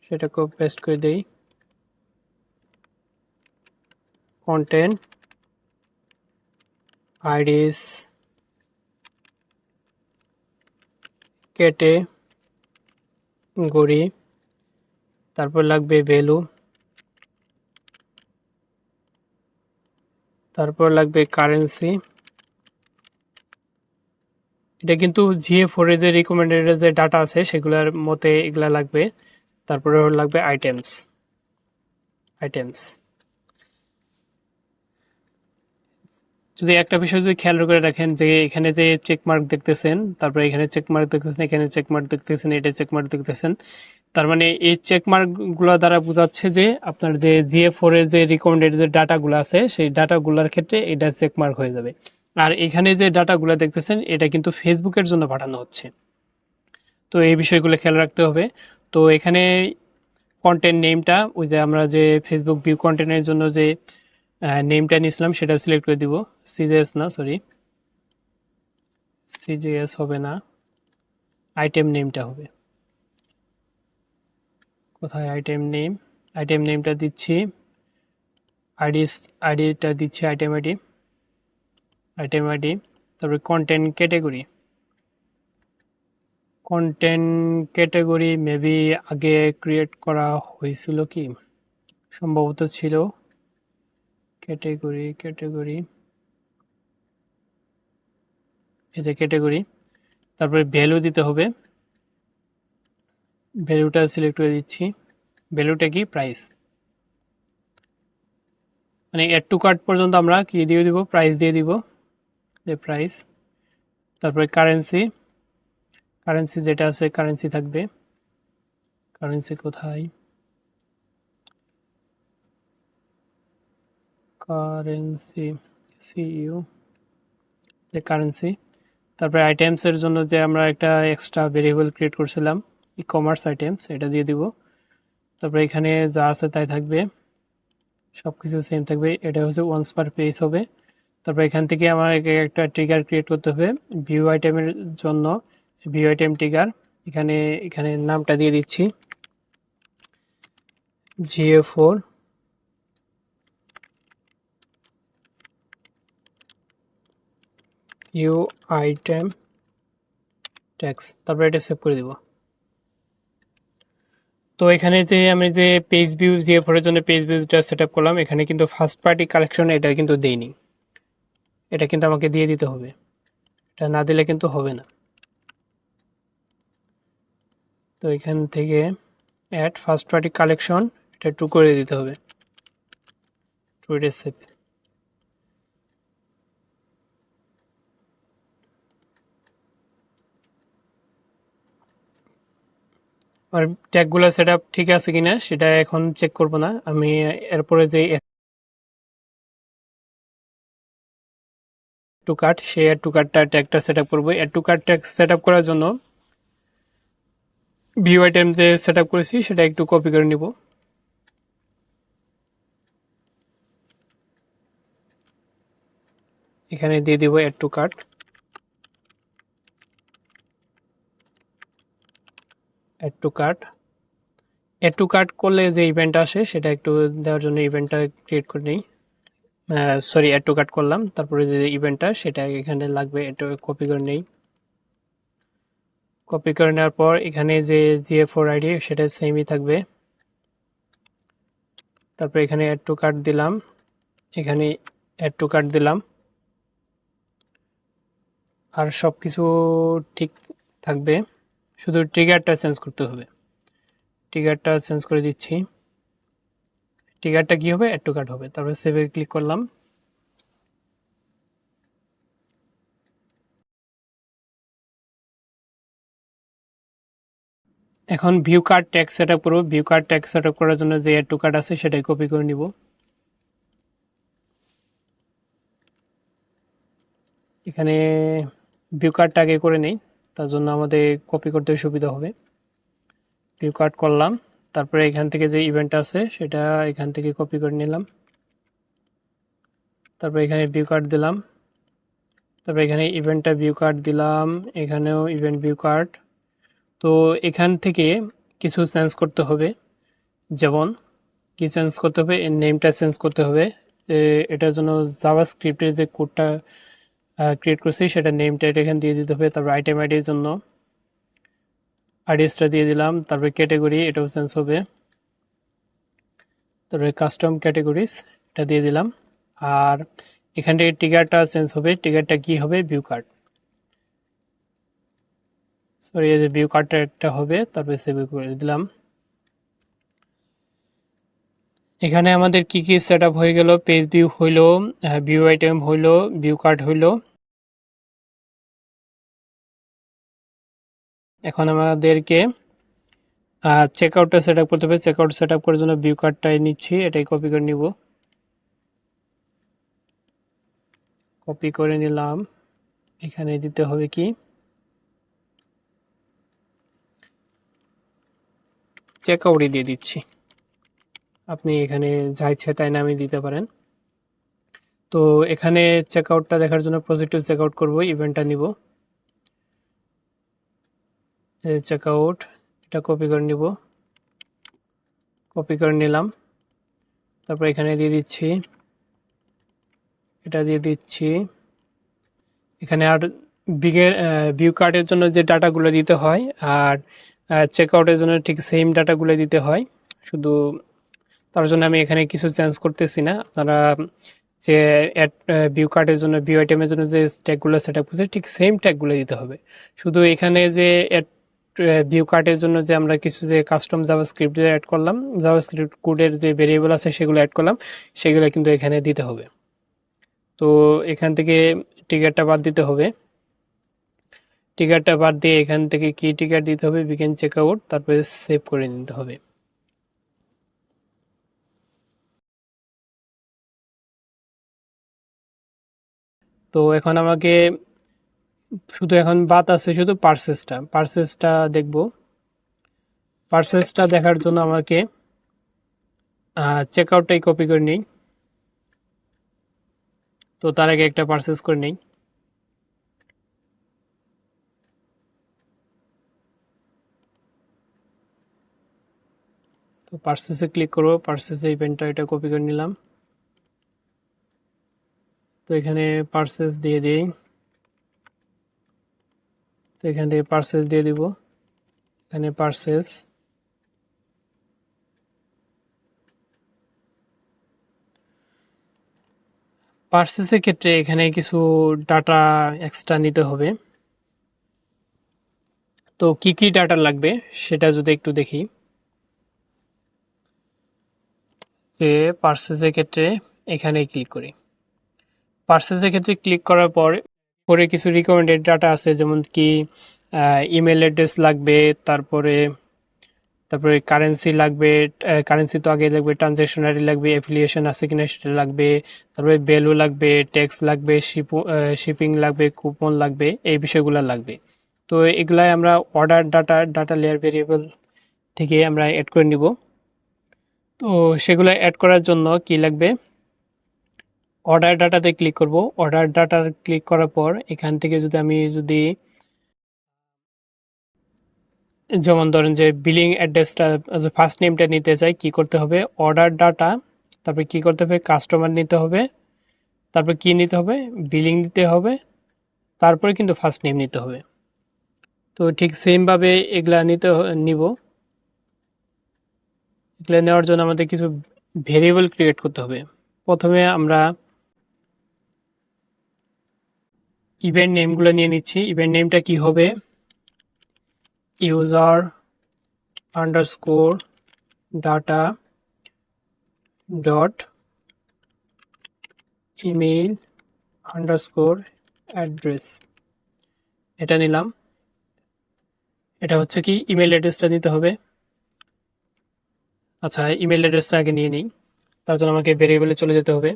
সেটাকে পেস্ট করে দেই, কন্টেন্ট আইডিস ক্যাটেগরি, তারপর লাগবে ভ্যালু, তারপর লাগবে কারেন্সি। এটা কিন্তু জিএ4 এর যে রিকমেন্ডেড যে ডাটা আছে সেগুলোর মতে এগুলা লাগবে। তারপরে লাগবে আইটেমস। যদি একটা বিষয় যদি খেয়াল করে রাখেন, যে এখানে যে চেকমার্ক দেখতেছেন, তারপরে এখানে চেকমার্ক দেখতেছেন, এখানে চেকমার্ক দেখতেছেন, এটা চেকমার্ক দেখতেছেন, তার মানে এই চেকমার্কগুলো দ্বারা বোঝাচ্ছে যে আপনার যে জিএ4 এর যে রিকমেন্ডেড যে ডাটাগুলো আছে সেই ডাটাগুলোর ক্ষেত্রে এটা চেকমার্ক হয়ে যাবে। আর এখানে যে ডাটাগুলো দেখতেছেন এটা কিন্তু ফেসবুকের জন্য পাঠানো হচ্ছে। তো এই বিষয়গুলো খেয়াল রাখতে হবে। তো এখানে কন্টেন্ট নেমটা ওই যে আমরা যে ফেসবুক ভিউ কন্টেন্টের জন্য যে নেমটা নিয়েছিলাম সেটা সিলেক্ট করে দিব। সিজেএস না, সরি, সিজেএস হবে না, আইটেম নেমটা হবে। কোথায় আইটেম নেম? আইটেম নেমটা দিচ্ছি, আইডিটা দিচ্ছি আইটেম আইডি, আইটেম আইডি। তারপরে content category, content category maybe আগে ক্রিয়েট করা হয়েছিল কি, সম্ভবত ছিল। ক্যাটাগরি ক্যাটাগরি এই যে ক্যাটাগরি। তারপরে ভ্যালু দিতে হবে, ভ্যালুটা সিলেক্ট করে দিচ্ছি। ভ্যালুটা কি? প্রাইস। মানে অ্যাড টু কার্ট পর্যন্ত আমরা কি দিয়ে দিব? প্রাইস দিয়ে দিব, যে প্রাইস। তারপরে কারেন্সি, কারেন্সি যেটা আছে কারেন্সি থাকবে। কারেন্সি কোথায়? কারেন্সি, সিইউ, যে কারেন্সি। তারপরে আইটেমসের জন্য যে আমরা একটা এক্সট্রা ভেরিয়েবল ক্রিয়েট করছিলাম, ই কমার্স আইটেমস, এটা দিয়ে দিব। তারপরে এখানে যা আছে তাই থাকবে, সব কিছু সেম থাকবে। এটা হচ্ছে ওয়ান্স পার পেজ হবে। তারপর এখান থেকে আমার একটা ট্রিগার ক্রিয়েট করতে হবে ভিউ আইটেমের জন্য। ভিউ আইটেম ট্রিগার, এখানে এখানে নামটা দিয়ে দিচ্ছি GA4 ভিউ আইটেম ট্যাক্স। তারপর এটা সেভ করে দিব। তো এখানে যে আমি যে পেজ ভিউ GA4 এর জন্য পেজ ভিউটা সেট আপ করলাম, এখানে কিন্তু ফার্স্ট পার্টি কালেকশন এটা কিন্তু দেইনি, এটা কিন্তু আমাকে দিয়ে দিতে হবে। এটা না দিলে কিন্তু হবে না। তো এখান থেকে অ্যাড ফার্স্ট পার্টি কালেকশন, এটা টু করে দিতে হবে, টু সেভ। আর ট্যাগগুলো সেট আপ ঠিক আছে কিনা সেটা এখন চেক করব না আমি। এরপরে যে টু কার্ট, সেই অ্যাড টু কার্টটা ট্যাগটা সেট আপ করবো। Add to cart tag set up করার জন্য ভিউ আইটেম যে সেট আপ করেছি সেটা একটু কপি করে নিব। এখানে দিয়ে দিব add to cart, add to cart. Add to cart করলে যে ইভেন্ট আসে সেটা একটু দেওয়ার জন্য ইভেন্টটা ক্রিয়েট করে নিই। সরি, অ্যাড টু কার্ট করলাম, তারপরে যে ইভেন্টটা সেটা এখানে লাগবে, এটা কপি করে নেই। কপি করে নেওয়ার পর এখানে যে GA4 আইডি সেটা সেমই থাকবে। তারপর এখানে অ্যাড টু কার্ট দিলাম, এখানে অ্যাড টু কার্ট দিলাম। আর সব কিছু ঠিক থাকবে, শুধু ট্রিগারটা চেঞ্জ করতে হবে। ট্রিগারটা চেঞ্জ করে দিচ্ছি। ট্রিগারটা কি হবে? অ্যাড টু কার্ট হবে। তারপর সেভে ক্লিক করলাম। এখন view card tag set up করবো। View card tag set up করার জন্য যে অ্যাড টু কার্ট আছে সেটাই কপি করে নিব। এখানে ভিউ কার্ডটা আগে করে নেই, তার জন্য আমাদের কপি করতে সুবিধা হবে। ভিউ কার্ড করলাম, তারপরে এখান থেকে যে ইভেন্ট আছে সেটা এখান থেকে কপি করে নিলাম। তারপরে এখানে ভিউ কার্ড দিলাম, তারপরে এখানে ইভেন্টটা ভিউ কার্ড দিলাম, এখানেও ইভেন্ট ভিউ কার্ড। তো এখান থেকে কিছু চেঞ্জ করতে হবে, যেমন কি চেঞ্জ করতে হবে? এর নেমটা চেঞ্জ করতে হবে। যে এটার জন্য জাভাস্ক্রিপ্টের যে কোডটা ক্রিয়েট করছি সেটা নেমটা এখানে দিয়ে দিতে হবে। তারপর আইটেম আইডির জন্য আইডিসটা দিয়ে দিলাম। তারপরে ক্যাটাগরি, এটাও চেঞ্জ হবে। তারপরে কাস্টম ক্যাটাগরিজ, এটা দিয়ে দিলাম। আর এখান থেকে ট্রিগারটা চেঞ্জ হবে। ট্রিগারটা কি হবে? ভিউ কার্ড, সরি, এই যে ভিউ কার্ডটা একটা হবে। তারপরে সেভ করে দিলাম। এখানে আমাদের কি কি সেট আপ হয়ে গেল? পেজ ভিউ হইলো, ভিউ আইটেম হইলো, ভিউ কার্ড হইলো। এখন আমাদেরকে চেক আউটটা সেট আপ করতে হবে। চেক আউট সেট আপ করার জন্য ভিউ কার্ডটাই নিচ্ছি, এটাই কপি করে নিব। কপি করে নিলাম। এখানে দিতে হবে কি? চেক আউটই দিয়ে দিচ্ছি। আপনি এখানে যা ইচ্ছে তাই নামিয়ে দিতে পারেন। তো এখানে চেকআউটটা দেখার জন্য প্রজেক্ট টু চেকআউট করব, ইভেন্টটা নিব, চেকআউট এটা কপি করে নিব, কপি করে নিলাম। তারপর এখানে দিয়ে দিচ্ছি, এটা দিয়ে দিচ্ছি। এখানে আর ভিউ কার্ডের জন্য যে ডাটাগুলো দিতে হয় আর চেকআউটের জন্য ঠিক সেম ডাটাগুলো দিতে হয়, শুধু তার জন্য আমি এখানে কিছু চেঞ্জ করতেছি না। আপনারা যে অ্যাড ভিউ কার্ডের জন্য ভিউ আইটেমের জন্য যে ট্যাগগুলো সেট আপ করছে ঠিক সেম ট্যাগগুলো দিতে হবে। শুধু এখানে যে অ্যাড ভিউ কার্ডের জন্য যে আমরা কিছু যে কাস্টম জাভাস্ক্রিপ্ট যে অ্যাড করলাম, জাভাস্ক্রিপ্ট কোডের যে ভেরিয়েবল আছে সেগুলো অ্যাড করলাম, সেগুলো কিন্তু এখানে দিতে হবে। তো এখান থেকে টিকারটা বাদ দিতে হবে। টিকারটা বাদ দিয়ে এখান থেকে কি টিকার দিতে হবে, বিগিন চেকআউট, তারপরে সেভ করে নিতে হবে। তো এখন আমাকে শুধু এখন বাদ আছে শুধু পার্সেসটা দেখব। পার্সেসটা দেখার জন্য আমাকে চেকআউটটাই কপি করে নিই। তো তার আগে একটা পার্সেস করে নিই। তো পার্সেসে ক্লিক করব, পার্সেসে ইভেন্টটা এটা কপি করে নিলাম। তো এখানে পার্সেস দিয়ে দিই, তো এখান থেকে পার্সেস দিয়ে দিব, এখানে পার্সেস। পার্সেসের ক্ষেত্রে এখানে কিছু ডাটা এক্সট্রা নিতে হবে। তো কি কি ডাটা লাগবে সেটা যদি একটু দেখি, যে পার্সেসের ক্ষেত্রে এখানে ক্লিক করি। পার্সেসের ক্ষেত্রে ক্লিক করার পর পরে কিছু রিকমেন্ডেড ডাটা আছে, যেমন কি ইমেল অ্যাড্রেস লাগবে, তারপরে তারপরে কারেন্সি লাগবে, কারেন্সি তো আগে লাগবে, ট্রানজ্যাকশন আইডি লাগবে, অ্যাফিলিয়েশন আছে কিনা সেটা লাগবে, তারপরে ভ্যালু লাগবে, ট্যাক্স লাগবে, শিপিং লাগবে, কুপন লাগবে, এই বিষয়গুলো লাগবে। তো এগুলাই আমরা অর্ডার ডাটা লেয়ার ভেরিয়েবল থেকে আমরা অ্যাড করে নিব। তো সেগুলো অ্যাড করার জন্য কি লাগবে, অর্ডার ডাটাতে ক্লিক করব। অর্ডার ডাটা ক্লিক করার পর এখান থেকে যদি যেমন ধরেন যে বিলিং অ্যাড্রেসটা ফার্স্ট নেমটা নিতে চাই, কি করতে হবে, অর্ডার ডাটা, তারপরে কি করতে হবে, কাস্টমার নিতে হবে, তারপর কি নিতে হবে, বিলিং নিতে হবে, তারপরে কিন্তু ফার্স্ট নেম নিতে হবে। তো ঠিক সেমভাবে এগুলা নিব। এগুলো নেওয়ার জন্য আমাদের কিছু ভেরিয়েবল ক্রিয়েট করতে হবে। প্রথমে আমরা ইভেন্ট নেমগুলো নিয়ে নিচ্ছি। ইভেন্ট নেমটা কি হবে, user underscore data dot email underscore address, এটা নিলাম। এটা হচ্ছে কি ইমেল অ্যাড্রেসটা নিতে হবে। আচ্ছা, ইমেল অ্যাড্রেসটা আগে নিয়ে নিই। তার জন্য আমাকে ভেরিয়েবলে চলে যেতে হবে।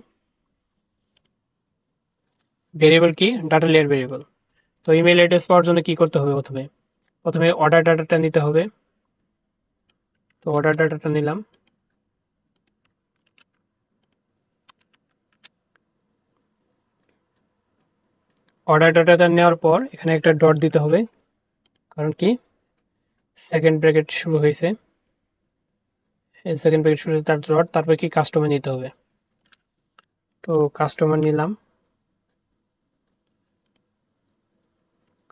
ভেরিয়েবল কি, ডাটা লেয়ার ভেরিয়েবল। তো ইমেল অ্যাড্রেস পাওয়ার জন্য কি করতে হবে, প্রথমে প্রথমে অর্ডার ডাটাটা নিতে হবে। তো অর্ডার ডাটাটা নিলাম। অর্ডার ডাটাটা নেওয়ার পর এখানে একটা ডট দিতে হবে, কারণ কি সেকেন্ড ব্র্যাকেট শুরু হয়েছে, এই সেকেন্ড ব্র্যাকেট শুরু হয়েছে, তার ডট, তারপর কি কাস্টমার নিতে হবে। তো কাস্টমার নিলাম।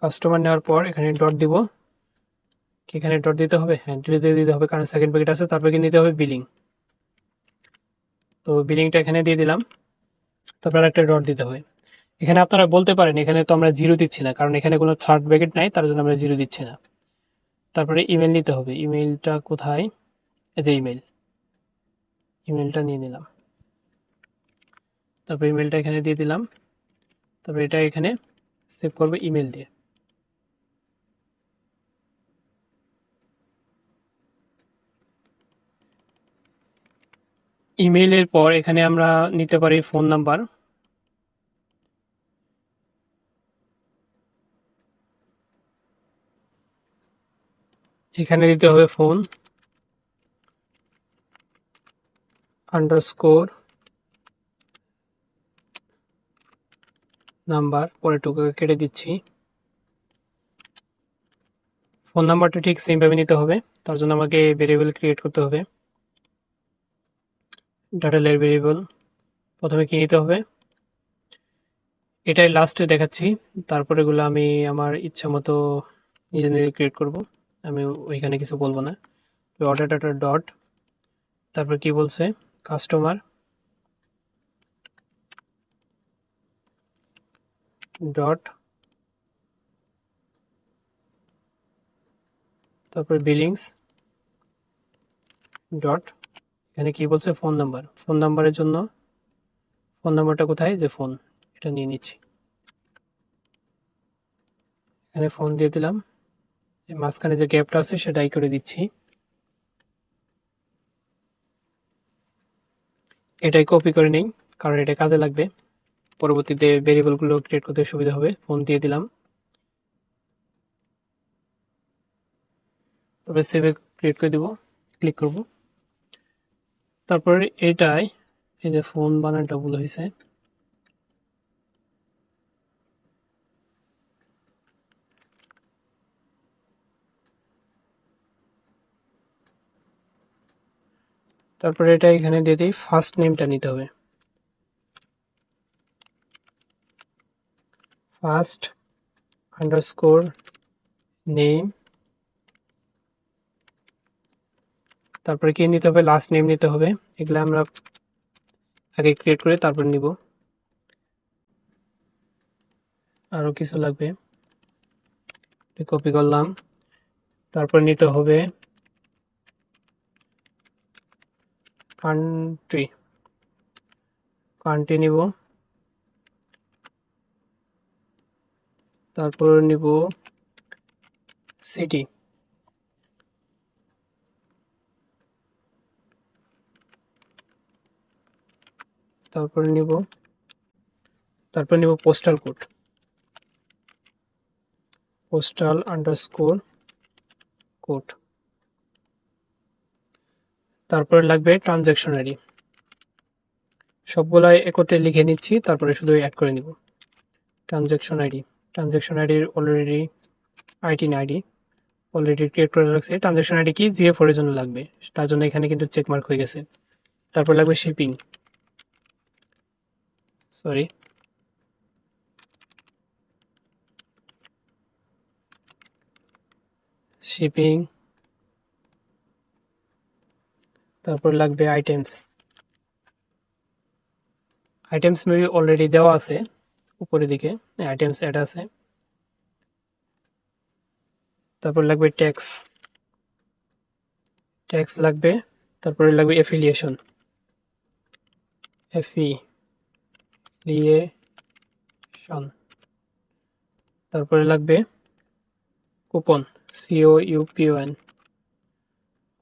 কাস্টমার নেওয়ার পর এখানে ডট দিব। কি এখানে ডট দিতে হবে, হ্যাঁ দিতে হবে, কারণ সেকেন্ড ব্র্যাকেট আছে। তারপর কি নিতে হবে, বিলিং। তো বিলিংটা এখানে দিয়ে দিলাম। তারপর একটা ডট দিতে হবে। এখানে আপনারা বলতে পারেন এখানে তো আমরা জিরো দিচ্ছি না, কারণ এখানে কোনো থার্ড ব্র্যাকেট নাই, তার জন্য আমরা জিরো দিচ্ছি না। তারপরে ইমেল নিতে হবে। ইমেলটা কোথায়, এই যে ইমেল, ইমেলটা নিয়ে নিলাম। তারপর ইমেলটা এখানে দিয়ে দিলাম। তারপর এটা এখানে সেভ করবো ইমেল দিয়ে। ইমেইলের পর এখানে আমরা নিতে পারি ফোন নাম্বার। এখানে দিতে হবে ফোন। আন্ডারস্কোর নাম্বার, পরে টুকু কেটে দিচ্ছি। ফোন নাম্বারটা ঠিক সেমভাবে নিতে হবে, তার জন্য আমাকে ভেরিয়েবল ক্রিয়েট করতে হবে। ডাটা লেয়ার ভেরিয়েবল প্রথমে কি নিতে হবে, এটাই লাস্টে দেখাচ্ছি, তারপরে এগুলো আমি আমার ইচ্ছা মতো নিজে নিজে ক্রিয়েট করব, আমি ওইখানে কিছু বলবো না। অর্ডার ডাটা ডট, তারপর কি বলছে, কাস্টমার ডট, তারপর বিলিংস ডট, এখানে কি বলছে, ফোন নাম্বার। ফোন নাম্বারের জন্য ফোন নাম্বারটা কোথায়, যে ফোন, এটা নিয়ে নিচ্ছি, এখানে ফোন দিয়ে দিলাম। মাঝখানে যে গ্যাপটা আছে সেটাই করে দিচ্ছি। এটাই কপি করে নেই, কারণ এটা কাজে লাগবে, পরবর্তীতে ভেরিয়েবলগুলো ক্রিয়েট করতে সুবিধা হবে। ফোন দিয়ে দিলাম, তবে সেভে ক্রিয়েট করে দিব, ক্লিক করব। তারপরে এটাই, এই যে ফোন বানানটা ভুল হয়েছে, তারপরে এটা এখানে দিয়ে দিই, ফার্স্ট নেমটা নিতে হবে, ফার্স্ট আন্ডারস্কোর নেম, তারপরে কি নিতে হবে, লাস্ট নেম নিতে হবে। এগুলো আমরা আগে ক্রিয়েট করে তারপর নিব, আরও কিছু লাগবে, কপি করলাম। তারপর নিতে হবে কান্ট্রি, কান্ট্রি নিব, তারপর নিব সিটি, তারপরে নিব postal code, postal underscore code. তারপরে লাগবে ট্রানজ্যাকশন আইডি, সবগুলাই একত্রে লিখে নিচ্ছি, তারপরে শুধু অ্যাড করে নিব। ট্রানজ্যাকশন আইডি, ট্রানজ্যাকশন আইডির already IT ID already create করে রাখছে। ট্রানজ্যাকশন আইডি কি, জিএফ4 এর জন্য লাগবে, তার জন্য এখানে কিন্তু চেকমার্ক হয়ে গেছে। তারপর লাগবে শিপিং, সরি, শিপিং, তারপর লাগবে আইটেমস, আইটেমস মেবি অলরেডি দেওয়া আছে উপরের দিকে, আইটেমস অ্যাড আছে। তারপর লাগবে ট্যাক্স, ট্যাক্স লাগবে। তারপরে লাগবে এফিলিয়েশন, এফিলিয়েশন। তারপরে লাগবে কুপন, COUPON,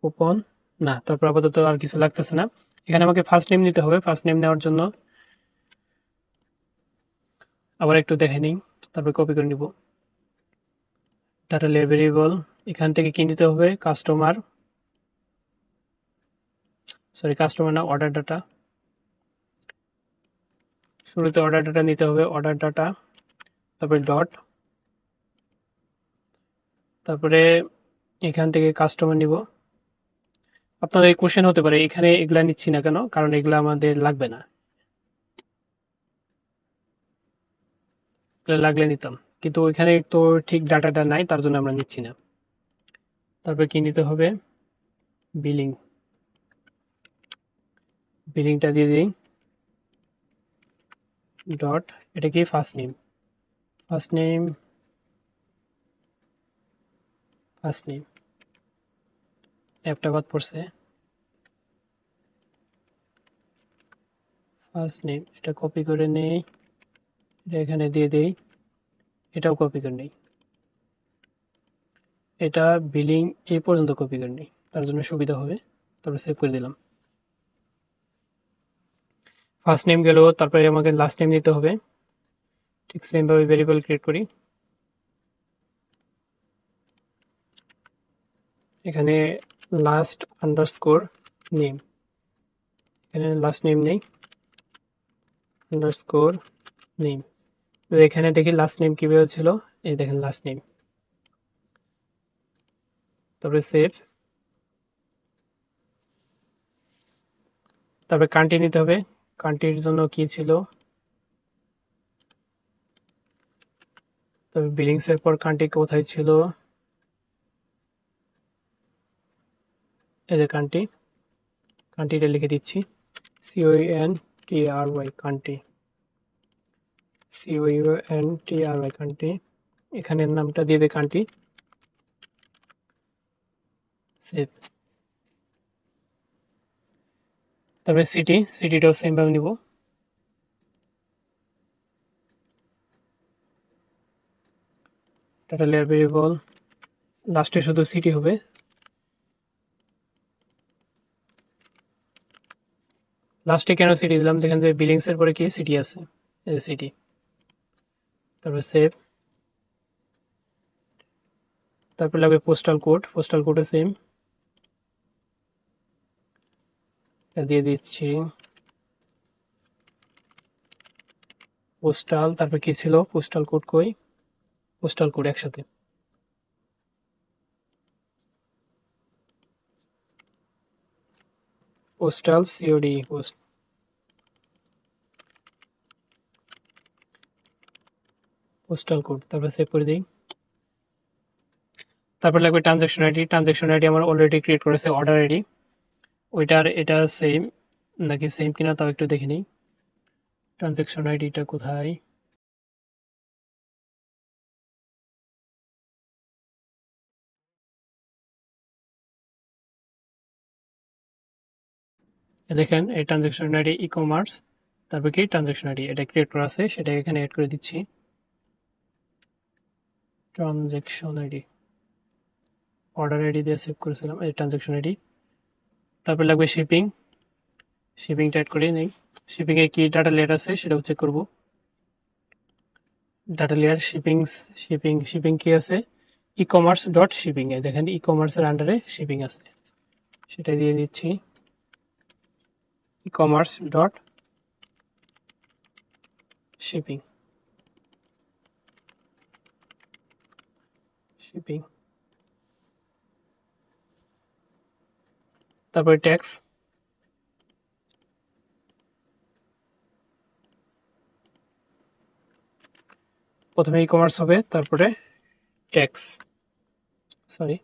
কুপন না। তারপর আপাতত আর কিছু লাগতেছে না। এখানে আমাকে ফার্স্ট নেম নিতে হবে, ফার্স্ট নেম নেওয়ার জন্য আবার একটু দেখে নিই, তারপর কপি করে নিব। ডাটা লেয়ার ভেরিয়েবল, এখান থেকে কি নিতে হবে, কাস্টমার, সরি কাস্টমার না, অর্ডার ডাটা, শুরুতে অর্ডার ডাটা নিতে হবে, অর্ডার ডাটা, তারপরে ডট, তারপরে এখান থেকে কাস্টমার নিব। আপনাদের কোশ্চেন হতে পারে এখানে এগুলা নিচ্ছি না কেন, কারণ এগুলা আমাদের লাগবে না, এগুলা লাগলে নিতাম, কিন্তু ওইখানে তো ঠিক ডাটাটা নাই, তার জন্য আমরা নিচ্ছি না। তারপরে কি নিতে হবে, বিলিং, বিলিংটা দিয়ে দিই, ডট, এটা কি first name, first name, first name, অ্যাপটা বাদ পড়ছে, ফার্স্ট নেম, এটা কপি করে নেই, এটা এখানে দিয়ে দেই, এটাও কপি করে নেই, এটা বিলিং এই পর্যন্ত কপি করে নেই, তার জন্য সুবিধা হবে। তারপর সেভ করে দিলাম। ফার্স্ট নেম গেল, তারপরে আমাকে লাস্ট নেম নিতে হবে, ঠিক সেমভাবে ভেরিয়েবল ক্রিয়েট করি। এখানে লাস্ট আন্ডারস্কোর নেম, এখানে লাস্ট নেম নেই, আন্ডারস্কোর নেম। তো এখানে দেখি লাস্ট নেম কিভাবে ছিল, এই দেখেন লাস্ট নেম। তারপরে সেভ, তারপরে কান্ট্রি নিতে হবে। কান্ট্রির জন্য কি ছিল, তবে বিলিংস এর পর কান্ট্রি কোথায় ছিল, এই যে কান্ট্রি, কান্ট্রিটা লিখে দিচ্ছি, COUNTRY কান্ট্রি, COUNTRY কান্ট্রি। এখানের নামটা দিয়ে দে কান্ট্রি, সেভ। তারপরে সিটিটাও সেম ভাবে নিব, ডাটা লেয়ার ভেরিয়েবল, লাস্টে শুধু সিটি হবে। লাস্টে কেন সিটি দিলাম, দেখেন যে বিলিংস এর পরে কি সিটি আছে, এই সিটি। তারপরে সেভ। তারপর লাগবে পোস্টাল কোড, পোস্টাল কোডও সেম দিয়ে দিচ্ছি, পোস্টাল। তারপর কি ছিল, পোস্টাল কোড কই, পোস্টাল কোড একসাথে, পোস্টাল COD, পোস্টাল কোড। তারপর সেভ করে দিই। তারপর লাগবে ট্রানজ্যাকশন আইডি, ট্রানজ্যাকশন আইডি আমার অলরেডি ক্রিয়েট করেছে অর্ডার আইডি, ওইটার এটা সেম নাকি সেম কিনা তাও একটু দেখে নিই। ট্রানজ্যাকশন আইডিটা কোথায়, দেখেন এই ট্রানজ্যাকশন আইডি ই কমার্স, তারপর কি ট্রানজ্যাকশন আইডি এটা ক্রিয়েট করা আছে, সেটা এখানে অ্যাড করে দিচ্ছি। ট্রানজ্যাকশন আইডি, অর্ডার আইডি দিয়ে সেভ করেছিলাম, এই ট্রানজ্যাকশন আইডি। তারপর লাগবে শিপিং, শিপিংটা অ্যাড করে নেই। শিপিংয়ে কি ডাটা লেয়ার আছে সেটাও চেক করব। ডাটা লেয়ার শিপিং কি আছে, ই কমার্স ডট শিপিং, এ দেখেন ই কমার্সের আন্ডারে শিপিং আছে, সেটা দিয়ে দিচ্ছি, ই কমার্স ডট শিপিং, শিপিং। তারপরে ট্যাক্স, প্রথমে ই কমার্স হবে, তারপরে ট্যাক্স, সরি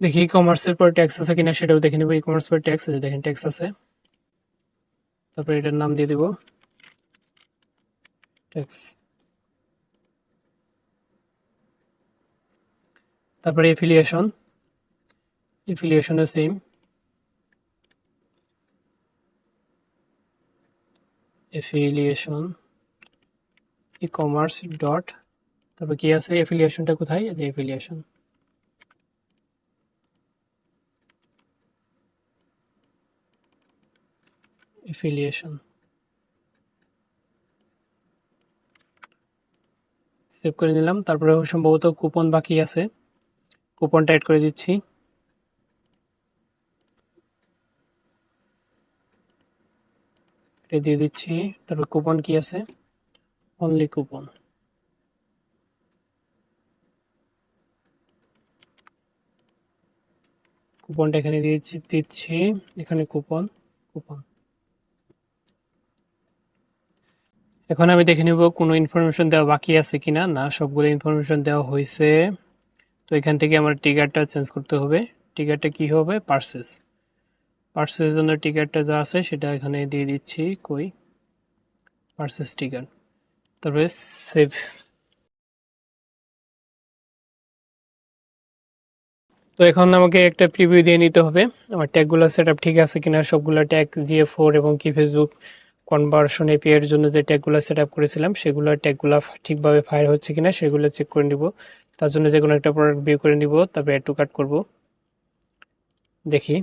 দেখি ই কমার্সের পর ট্যাক্স আছে কিনা সেটাও দেখে নেব। ই কমার্স পর ট্যাক্স আছে, দেখেন ট্যাক্স আছে। তারপরে এটার নাম দিয়ে দেব ট্যাক্স। তারপরে এফিলিয়েশন, এফিলিয়েশনের same, affiliation e commerce dot, তারপর কি আছে এফিলিয়েশনটা কোথায়, এই যে এফিলিয়েশন, এফিলিয়েশন সেভ করে দিলাম। তারপরে সম্ভবত কুপন বাকি আছে, কুপনটা অ্যাড করে দিচ্ছি, এটা দিয়ে দিচ্ছি। তারপর কুপন কি আছে, অনলি কুপন, কুপনটা এখানে দিচ্ছি, এখানে কুপন, কুপন। এখন আমি দেখে নিব কোনো ইনফরমেশন দেওয়া বাকি আছে কিনা, না সবগুলো ইনফরমেশন দেওয়া হয়েছে। তো এখান থেকে আমার টিকারটা চেঞ্জ করতে হবে। টিকারটা কি হবে, পার্সেস, পার্সেসের জন্য টিকারটা যা আছে সেটা এখানে দিয়ে দিচ্ছি, কই পার্সেস টিকার। তারপরে সেভ। তো এখন আমাকে একটা প্রিভিউ দিয়ে নিতে হবে আমার ট্যাগগুলো সেট আপ ঠিক আছে কিনা, সবগুলো ট্যাগ GA4 এবং কি ফেসবুক কনভার্সন এপিআই এর জন্য যে ট্যাগগুলো সেট আপ করেছিলাম সেগুলো ট্যাগগুলো ঠিকভাবে ফায়ার হচ্ছে কিনা সেগুলো চেক করে নিব। তার জন্য যে কোনো একটা প্রোডাক্ট ভিউ করে নিব, তারপরে অ্যাড টু কার্ট করব। দেখি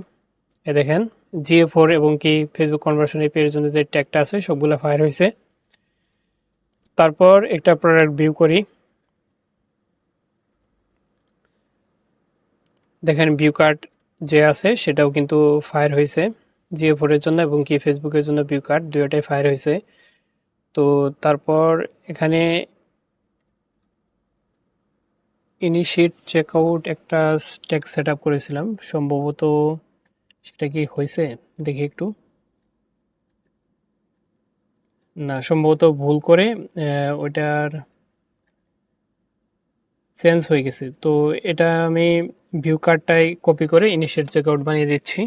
এ দেখেন GA4 এবং কি ফেসবুক কনভার্সন এপিআই এর জন্য যে ট্যাগটা আছে সবগুলো ফায়ার হয়েছে। তারপর একটা প্রোডাক্ট ভিউ করি, দেখেন ভিউ কার্ড যে আছে সেটাও কিন্তু ফায়ার হয়েছে, জিও ফোরের জন্য এবং কি ফেসবুকের জন্য ভিউ কার্ড দুটোটাই ফায়ার হয়েছে। তো তারপর এখানে ইনিশিয়েট চেকআউট একটা ট্যাগ সেট আপ করেছিলাম, সম্ভবত সেটা কি হয়েছে দেখি একটু। না, সম্ভবত ভুল করে ওইটার চেঞ্জ হয়ে গেছে। তো এটা আমি ভিউ কার্ডটাই কপি করে ইনিশিয়েট চেকআউট বানিয়ে দিচ্ছি।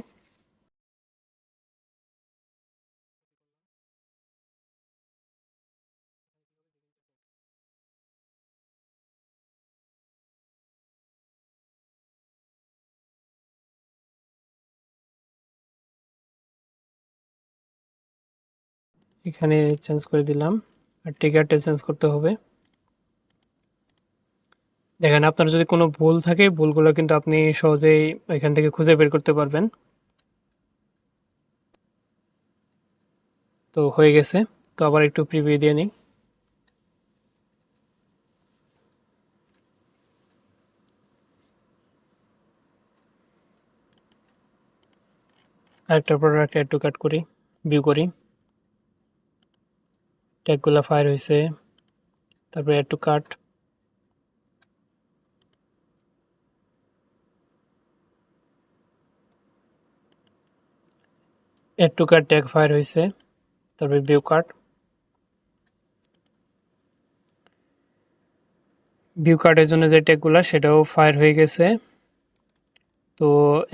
এখানে চেঞ্জ করে দিলাম, আর ট্রিগারটা চেঞ্জ করতে হবে। দেখেন আপনার যদি কোনো ভুল থাকে ভুলগুলো কিন্তু আপনি সহজেই এখান থেকে খুঁজে বের করতে পারবেন। তো হয়ে গেছে। তো আবার একটু প্রিভিউ দিয়ে নিই। আরেকটা প্রোডাক্ট অ্যাড টু কাট করি, ভিউ করি, ট্যাগগুলো ফায়ার হয়েছে। তারপরে add to cart, add to cart tag fire হয়েছে। তারপরে ভিউ কাট, ভিউ কার্ডের জন্য যে ট্যাগগুলো সেটাও ফায়ার হয়ে গেছে। তো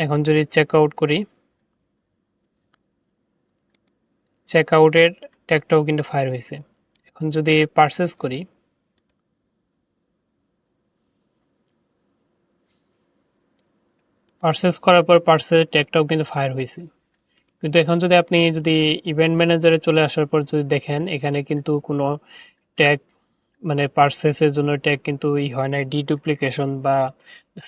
এখন যদি চেক আউট করি, চেক আউটের ট্যাগটাও কিন্তু ফায়ার হয়েছে। এখন যদি পারচেস করি, পারচেস করার পর পারচেস ট্যাগটাও কিন্তু ফায়ার হয়েছে। কিন্তু এখন যদি আপনি ইভেন্ট ম্যানেজারে চলে আসার পর যদি দেখেন এখানে কিন্তু কোনো ট্যাগ মানে পারচেসের জন্য ট্যাগ কিন্তু হয় নাই, ডিডুপ্লিকেশন বা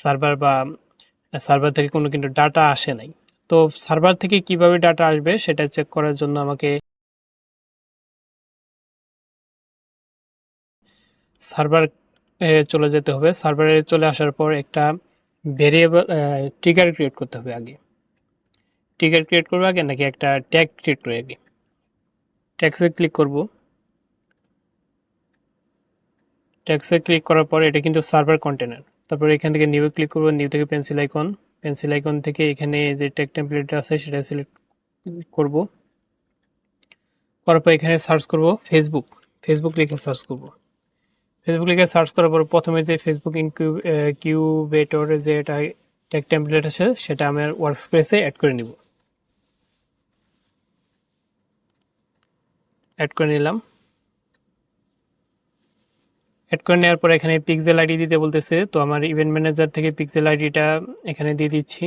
সার্ভার থেকে কোনো কিন্তু ডাটা আসে নাই। তো সার্ভার থেকে কিভাবে ডাটা আসবে সেটা চেক করার জন্য আমাকে সার্ভার চলে যেতে হবে। সার্ভারে চলে আসার পর একটা ভেরিয়েবল ট্রিগার ক্রিয়েট করতে হবে আগে। ট্রিগার ক্রিয়েট করবো আগে নাকি একটা ট্যাগ ক্রিয়েট করে আগে? ট্যাক্সে ক্লিক করব। ট্যাক্সে ক্লিক করার পর এটা কিন্তু সার্ভার কন্টেনার। তারপর এখান থেকে নিউ ক্লিক করব, নিউ থেকে পেন্সিল আইকন, পেন্সিল আইকন থেকে এখানে যে ট্যাগ টেমপ্লেট আছে সেটা সিলেক্ট করব। করার পর এখানে সার্চ করব ফেসবুক, ফেসবুক লিখে সার্চ করব। ফেসবুক লিখে সার্চ করার পর প্রথমে যে ফেসবুক কিউবেটরের যে এটা ট্যাগ টেমপ্লেট আছে সেটা আমার ওয়ার্কস্পেসে অ্যাড করে নিব। অ্যাড করে নিলাম। অ্যাড করে নেওয়ার পর এখানে পিক্সেল আইডি দিতে বলতেছে, তো আমার ইভেন্ট ম্যানেজার থেকে পিক্সেল আইডিটা এখানে দিয়ে দিচ্ছি।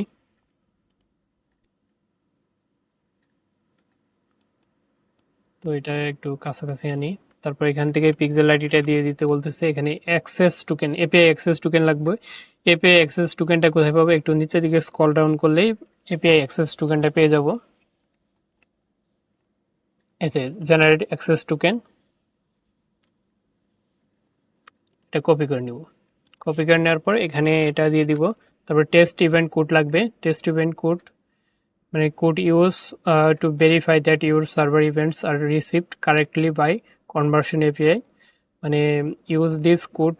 তো এটা একটু কাছাকাছি আনি। তারপর এখান থেকে পিক্সেল আইডিটা দিয়ে দিতে বলতেছে। এখানে access token, API access token লাগবে। এপিআই অ্যাক্সেস টোকেনটা কোথায় পাবো? একটু নিচের দিকে স্ক্রল ডাউন করলেই এপিআই অ্যাক্সেস টোকেনটা পেয়ে যাব। এই যে জেনারেট অ্যাক্সেস টোকেন, এটা কপি করে নিব। কপি করে নেওয়ার পর এখানে এটা দিয়ে দিব। তারপর টেস্ট ইভেন্ট কোড লাগবে। টেস্ট ইভেন্ট কোড মানে code use to verify that your server events are received correctly by conversion API, মানে use this code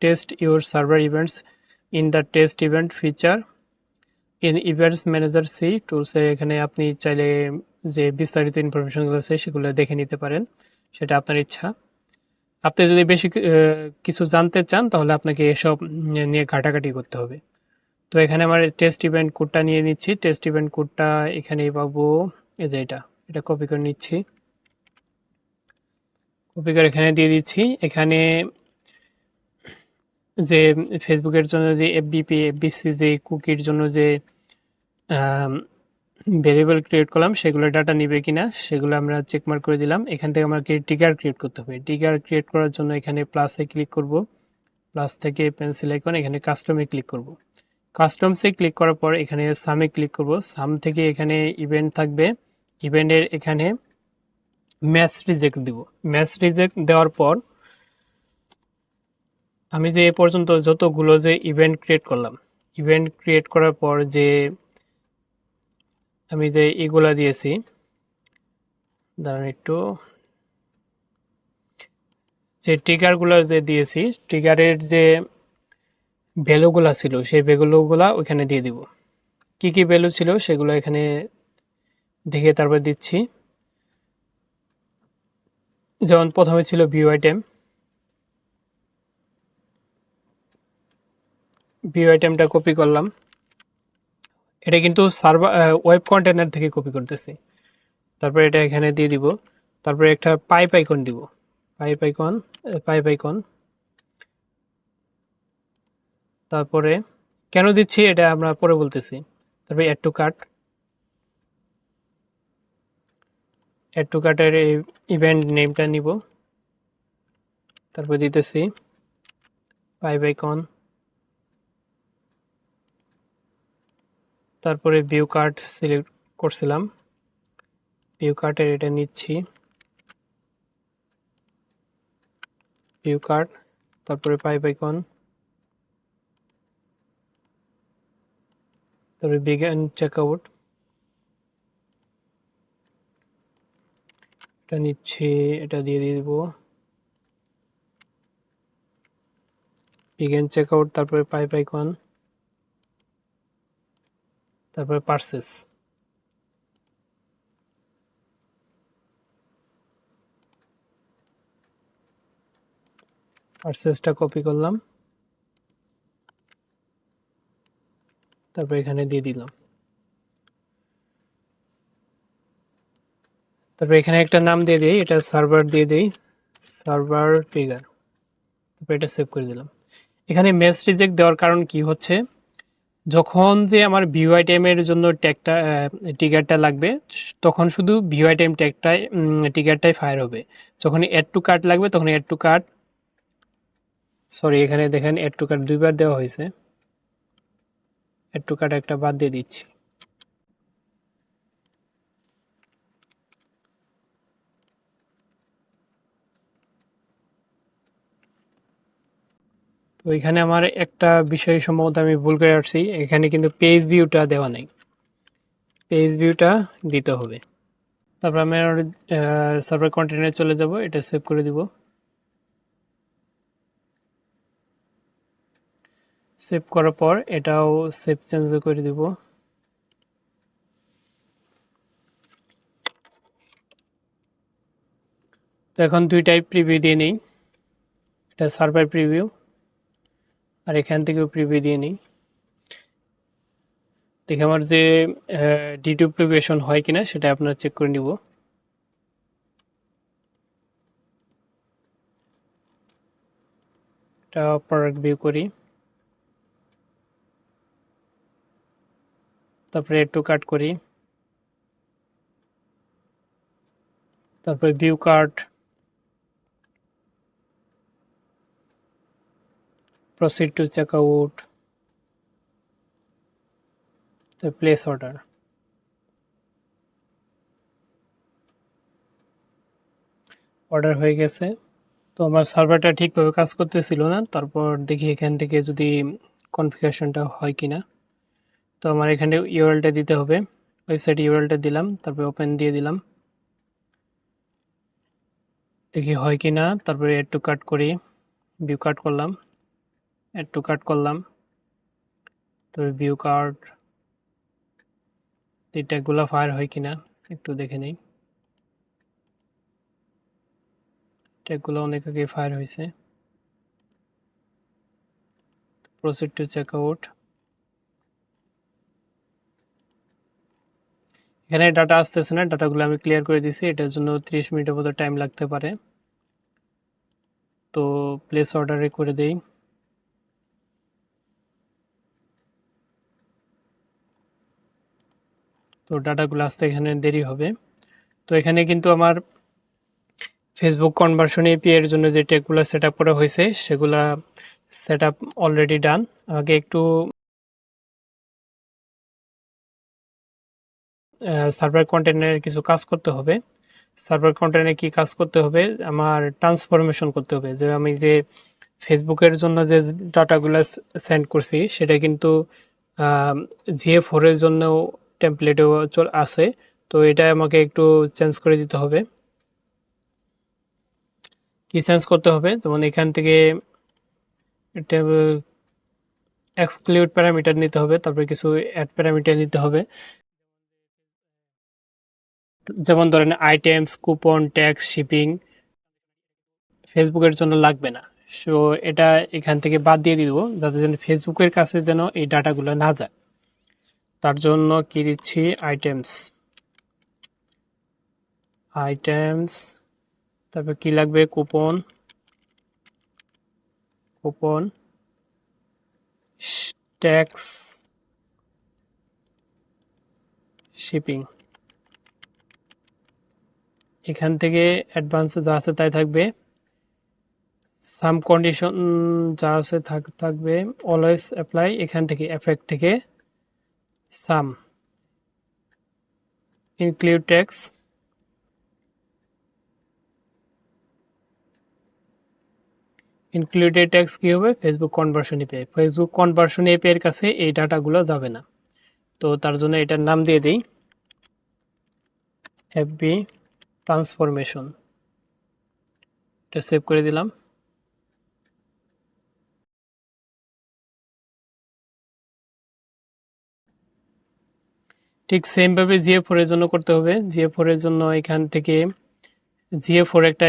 test your server events in the test event feature in events manager সি টুলসে। এখানে আপনি চাইলে যে বিস্তারিত ইনফরমেশনগুলো আছে সেগুলো দেখে নিতে পারেন, সেটা আপনার ইচ্ছা। আপনি যদি বেশি কিছু জানতে চান তাহলে আপনাকে এসব নিয়ে ঘাটাঘাটি করতে হবে। তো এখানে আমার টেস্ট ইভেন্ট কোডটা নিয়ে নিচ্ছি। টেস্ট ইভেন্ট কোডটা এখানেই পাবো, এই যে এটা কপি করে নিচ্ছি। কপি করে এখানে দিয়ে দিচ্ছি। এখানে যে ফেসবুকের জন্য যে এফবিপি এফবিসি যে কুকির জন্য যে ভেরিয়েবল ক্রিয়েট করলাম সেগুলো ডাটা নিবে কিনা সেগুলো আমরা চেক মার্ক করে দিলাম। এখান থেকে আমাকে ট্রিগার ক্রিয়েট করতে হবে। ট্রিগার ক্রিয়েট করার জন্য এখানে প্লাসে ক্লিক করব, প্লাস থেকে পেন্সিল আইকন, এখানে কাস্টমে ক্লিক করব। কাস্টমসে ক্লিক করার পর এখানে সামে ক্লিক করব। সাম থেকে এখানে ইভেন্ট থাকবে, ইভেন্টের এখানে ম্যাচ রিজেক্ট দিব। ম্যাচ রিজেক্ট দেওয়ার পর আমি যে এ পর্যন্ত যতগুলো যে ইভেন্ট ক্রিয়েট করলাম ইভেন্ট ক্রিয়েট করার পর যে আমি যে এগুলা দিয়েছি, দাঁড়ান একটু, যে ট্রিগারগুলো যে দিয়েছি, ট্রিগারের যে ভ্যালুগুলা ছিল সেই ভ্যালুগুলা ওইখানে দিয়ে দিব। কি কি ভ্যালু ছিল সেগুলো এখানে দেখে তারপর দিচ্ছি। যেমন প্রথমে ছিল ভিউ আইটেম, ভিউ আইটেমটা কপি করলাম। এটা কিন্তু সার্ভার ওয়েব কন্টেনার থেকে কপি করতেছি। তারপর এটা এখানে দিয়ে দিব। তারপরে একটা পাইপ আইকন দিব, পাইপ আইকন, পাইপ আইকন। তারপরে কেন দিচ্ছি এটা আমরা পরে বলতেছি। তারপরে add to cart, add to কার্টের ইভেন্ট নেমটা নিব। তারপর দিতেছি পাইপ আইকন, তারপরে ভিউ কার্ট সিলেক্ট করছিলাম, ভিউ কার্টের এটা নিচ্ছি, ভিউ কার্ট, তারপরে পাইপ আইকন, তারপরে বিগিন চেকআউট, এটা নিচ্ছি, এটা দিয়ে দিব বিগিন চেকআউট, তারপরে পাইপ আইকন, তারপরে পারচেস। পারচেসটা কপি করলাম, তারপর এখানে দিয়ে দিলাম। তারপর এখানে একটা নাম দিয়ে দিই, এটা সার্ভার দিয়ে দিই, সার্ভার ট্রিগার। তারপর এটা সেভ করে দিলাম। এখানে মেস রিজেক্ট দেওয়ার কারণ কি হচ্ছে, যখন যে আমার ভিউ আইটেমের জন্য ট্যাগটা ট্রিগারটা লাগবে, তখন শুধু ভিউ আইটেম ট্যাগটাই ট্রিগারটাই ফায়ার হবে। যখন অ্যাড টু কার্ট লাগবে তখন অ্যাড টু কার্ট, সরি এখানে দেখেন অ্যাড টু কার্ট দুইবার দেওয়া হয়েছে, অ্যাড টু কার্ট একটা বাদ দিয়ে দিচ্ছি। তো এখানে আমার একটা বিষয় সম্ভবত আমি ভুল করে আসছি, এখানে কিন্তু পেজ ভিউটা দেওয়া নেই, পেজ ভিউটা দিতে হবে। তারপর আমি সার্ভার কন্টেনারে চলে যাব, এটা সেভ করে দিব। সেভ করার পর এটাও সেভ চেঞ্জ করে দিব। তো এখন দুইটাই প্রিভিউ দিয়ে নিই, এটা সার্ভার প্রিভিউ আর এখান থেকেও প্রিভিউ দিয়ে নিই। দেখে আমার যে ডিডুপ্লিকেশন হয় কিনা সেটা আপনারা চেক করে নিব। এটা প্রোডাক্ট ভিউ করি, তারপরে একটু কাট করি, তারপরে view cart, proceed to check out, তো প্লেস অর্ডার। অর্ডার হয়ে গেছে। তো আমার সার্ভারটা ঠিকভাবে কাজ করতেছিল না, তারপর দেখি এখান থেকে যদি কনফিগারেশনটা হয় কিনা। তো আমার এখানে ইউআরএলটা দিতে হবে, ওয়েবসাইট ইউআরএলটা দিলাম, তারপরে ওপেন দিয়ে দিলাম, দেখি হয় কিনা। তারপরে অ্যাড টু কার্ট করি, ভিউ কার্ট করলাম, অ্যাড টু কার্ট করলাম, তারপরে ভিউ কার্ট, এই ট্যাগগুলো ফায়ার হয় কিনা একটু দেখে নেই। ট্যাগগুলো অনেক আগে ফায়ার হয়েছে। প্রসিড টু চেক আউট, এখানে ডাটা আসতেছে না, ডাটাগুলো আমি ক্লিয়ার করে দিছি, এটার জন্য 30 মিনিটের মতো টাইম লাগতে পারে। তো প্লেস অর্ডারে করে দেই। তো ডাটাগুলো আসতে এখানে দেরি হবে। তো এখানে কিন্তু আমার ফেসবুক কনভার্সন এপিআই এর জন্য যে ট্যাগগুলো সেট আপ করা হয়েছে সেগুলা সেট আপ অলরেডি ডান। আগে একটু সার্ভার কন্টেনারে কিছু কাজ করতে হবে। সার্ভার কন্টেনারে কি কাজ করতে হবে, আমার ট্রান্সফরমেশন করতে হবে। যে আমি যে ফেসবুকের জন্য যে ডাটাগুলো সেন্ড করছি সেটা কিন্তু GA4 এর জন্য টেমপ্লেটও আছে, তো এটা আমাকে একটু চেঞ্জ করে দিতে হবে। কি চেঞ্জ করতে হবে, যেমন এখান থেকে এক্সক্লুড প্যারামিটার নিতে হবে, তারপরে কিছু অ্যাড প্যারামিটার নিতে হবে, যেমন ধরেন আইটেমস, কুপন, ট্যাক্স, শিপিং ফেসবুকের জন্য লাগবে না। সো এটা এখান থেকে বাদ দিয়ে দিব, যাতে যেন ফেসবুকের কাছে যেন এই ডাটাগুলো না যায়। তার জন্য কি দিচ্ছি, আইটেমস, তারপর কি লাগবে, কুপন, ট্যাক্স, শিপিং। এখান থেকে অ্যাডভান্সে যা আছে তাই থাকবে, সাম কন্ডিশন যা আছে থাকবে, অলওয়েজ অ্যাপ্লাই, এখান থেকে এফেক্ট থেকে সাম, ইনক্লুড ট্যাক্স, ইনক্লুডেড ট্যাক্স কি হবে, Facebook conversion API. Facebook conversion API এর কাছে এই ডাটাগুলো যাবে না, তো তার জন্য এটার নাম দিয়ে দিই এফবি ট্রান্সফরমেশন। এটা সেভ করে দিলাম। ঠিক সেমভাবে GA4 এর জন্য করতে হবে। GA4 এর জন্য এখান থেকে GA4 একটা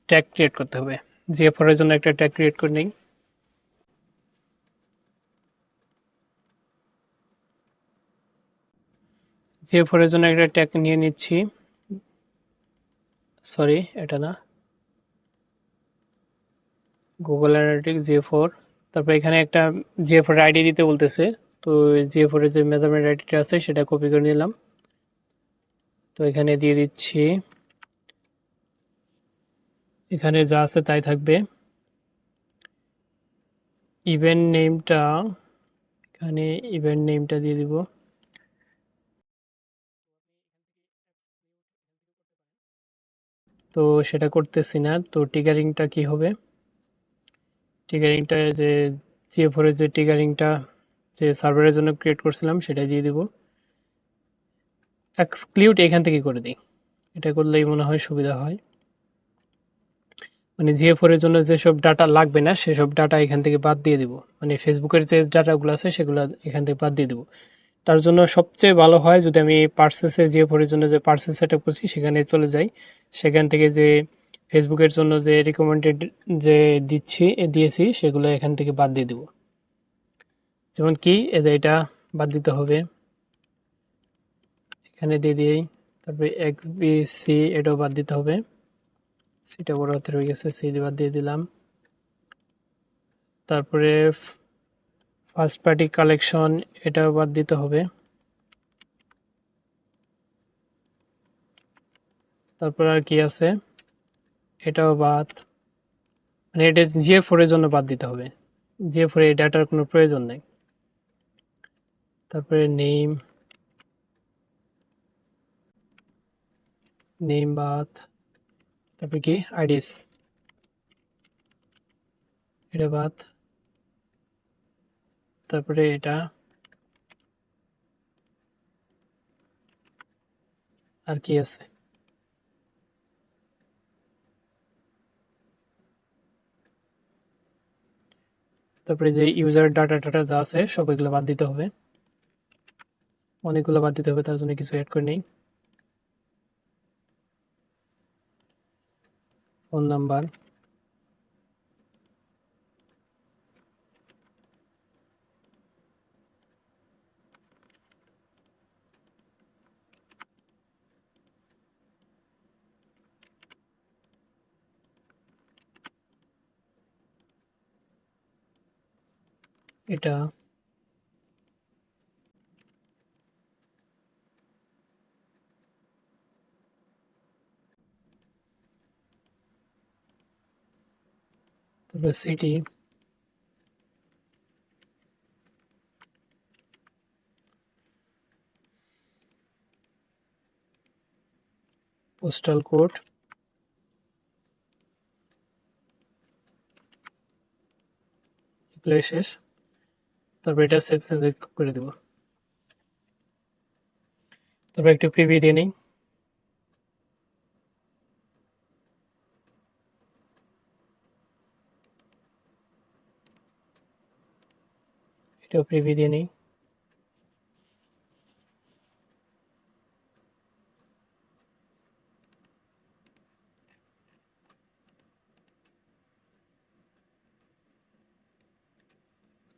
ট্যাগ ক্রিয়েট করতে হবে। GA4 এর জন্য একটা ট্যাগ ক্রিয়েট করে নিই। GA4 এর জন্য একটা ট্যাগ নিয়ে নিচ্ছি, সরি এটা না, গুগল অ্যানালিটিক্স GA4। তারপর এখানে একটা GA4 আইডি দিতে বলতেছে, তো GA4 এর যে মেজারমেন্ট আইডিটা আছে সেটা কপি করে নিলাম, তো এখানে দিয়ে দিচ্ছি। এখানে যা আছে তাই থাকবে। ইভেন্ট নেমটা, এখানে ইভেন্ট নেমটা দিয়ে দিব। তো সেটা করতেছি না, তো টিকারিংটা কি হবে, টিকারিংটা যে GA4 এর যে টিকারিংটা যে সার্ভারের জন্য ক্রিয়েট করছিলাম সেটা দিয়ে দিব। এক্সক্লুড এখান থেকে করে দিই, এটা করলেই মনে হয় সুবিধা হয়। মানে GA4 এর জন্য যেসব ডাটা লাগবে না সেসব ডাটা এখান থেকে বাদ দিয়ে দিব, মানে ফেসবুকের যে ডাটাগুলো আছে সেগুলো এখান থেকে বাদ দিয়ে দিব। তার জন্য সবচেয়ে ভালো হয় যদি আমি পার্সেসে GA4 এর জন্য যে পার্সেস সেট আপ করছি সেখানে চলে যাই, সেখান থেকে যে ফেসবুকের জন্য যে রিকমেন্ডেড যে দিয়েছি সেগুলো এখান থেকে বাদ দিয়ে দেব। যেমন কি এই যে এটা বাদ দিতে হবে, এখানে দিয়ে দিই। তারপরে XBC এটাও বাদ দিতে হবে, সিটা বড় হাতের হয়ে গেছে, সি বাদ দিয়ে দিলাম। তারপরে ফার্স্ট পার্টি কালেকশন এটাও বাদ দিতে হবে। তারপর আর কি আছে, এটাও বাদ, মানে এটা GA4 এর জন্য বাদ দিতে হবে, GA4 এই ডাটার কোনো প্রয়োজন নেই। তারপরে নেম বাদ, তারপরে কি আইডিস এটা বাদ, তারপরে এটা, আর কি আছে, তারপরে যে ইউজার ডাটা যা আছে সব এগুলো বাদ দিতে হবে, অনেকগুলো বাদ দিতে হবে, তার জন্য কিছু অ্যাড করে নেই। ফোন নাম্বার, এটা, তারপরে সিটি, পোস্টাল কোড, এগুলো শেষ। তারপর এটা সেভ সেন্সর করে দেব। তারপর একটু প্রিভিউ দিয়ে নিই। এটাও প্রিভিউ দিয়ে নিই।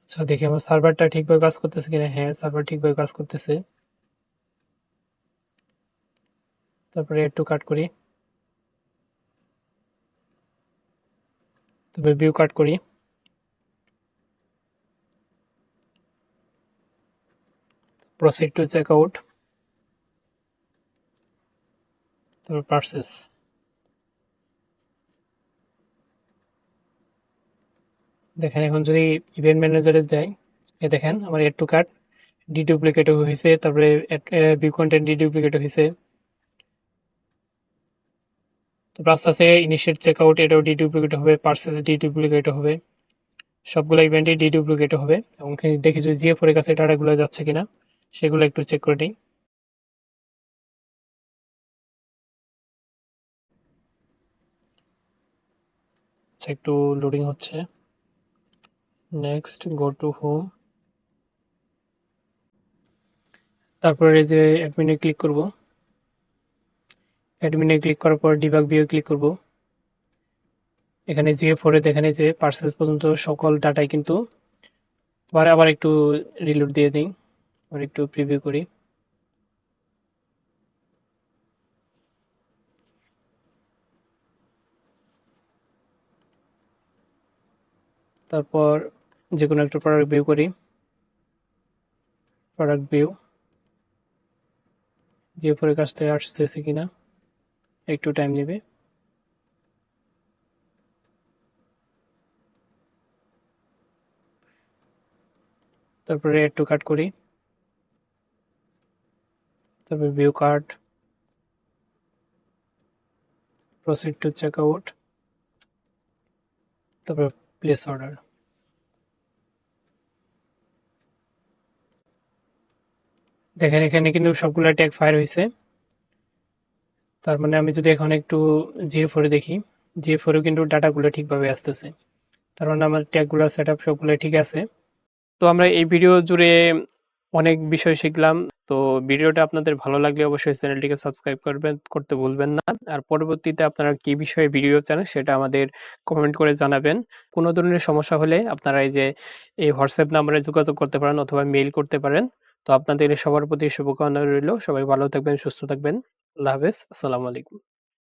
আচ্ছা, দেখি আমার সার্ভারটা ঠিকভাবে কাজ করতেছে কিনা। হ্যাঁ, সার্ভার ঠিকভাবে কাজ করতেছে। তারপরে একটু কাট করি, তারপরে ভিউ কাট করি, প্রসিড টু চেক আউট, তারপর পারচেস। দেখেন এখন যদি ইভেন্ট ম্যানেজারে দেয়, এ দেখেন আমার এড টু কার্ট ডিডুপ্লিকেট হয়েছে, তারপরে ভিউ কন্টেন্ট ডিডুপ্লিকেট হয়েছে। তারপর আস্তে আস্তে ইনিশিয়েট চেক আউট এটাও ডিডুপ্লিকেট হবে, পারচেস ডিডুপ্লিকেট হবে, সবগুলো ইভেন্টই ডিডুপ্লিকেট হবে। এবং দেখি যদি জিএফ এর কাছে ডাটাগুলো যাচ্ছে কিনা সেগুলো একটু চেক করে নিই। আচ্ছা, একটু লোডিং হচ্ছে। নেক্সট গো টু হোম, তারপরে এই যে অ্যাডমিনে ক্লিক করব। অ্যাডমিনে ক্লিক করার পর ডিবাগ ভিউ ক্লিক করব। এখানে জিএফ4 এখানে যে পারচেস পর্যন্ত সকল ডাটাই কিন্তু আবার একটু রিলোড দিয়ে দিই, আবার একটু প্রিভিউ করি। তারপর যে কোনো একটা প্রোডাক্ট ভিউ করি, প্রোডাক্ট ভিউ জিএফ4 এর কাছ থেকে আসতেছে কিনা একটু টাইম নেবে। তারপরে একটু কাট করি, তারপর view cart, proceed to check out, তারপর প্লেস অর্ডার। দেখেন এখানে কিন্তু সবগুলো ট্যাগ ফায়ার হয়েছে। তার মানে আমি যদি এখন একটু জিএফ4 দেখি, জিএফ4 কিন্তু ডাটাগুলো ঠিকভাবে আসতেছে। তার মানে আমার ট্যাগগুলো সেট আপ সবগুলো ঠিক আছে। তো আমরা এই ভিডিও জুড়ে অনেক বিষয় শিখলাম। তো ভিডিওটা আপনাদের ভালো লাগলে অবশ্যই চ্যানেলটিকে সাবস্ক্রাইব করতে ভুলবেন না। আর পরবর্তীতে আপনারা কি বিষয়ে ভিডিও চান সেটা আমাদের কমেন্ট করে জানাবেন। কোনো ধরনের সমস্যা হলে আপনারা এই হোয়াটসঅ্যাপ নাম্বারে যোগাযোগ করতে পারেন অথবা মেইল করতে পারেন। তো আপনাদের সবার প্রতি শুভকামনা রইল। সবাই ভালো থাকবেন, সুস্থ থাকবেন। আল্লাহ হাফেজ। আসসালামু আলাইকুম।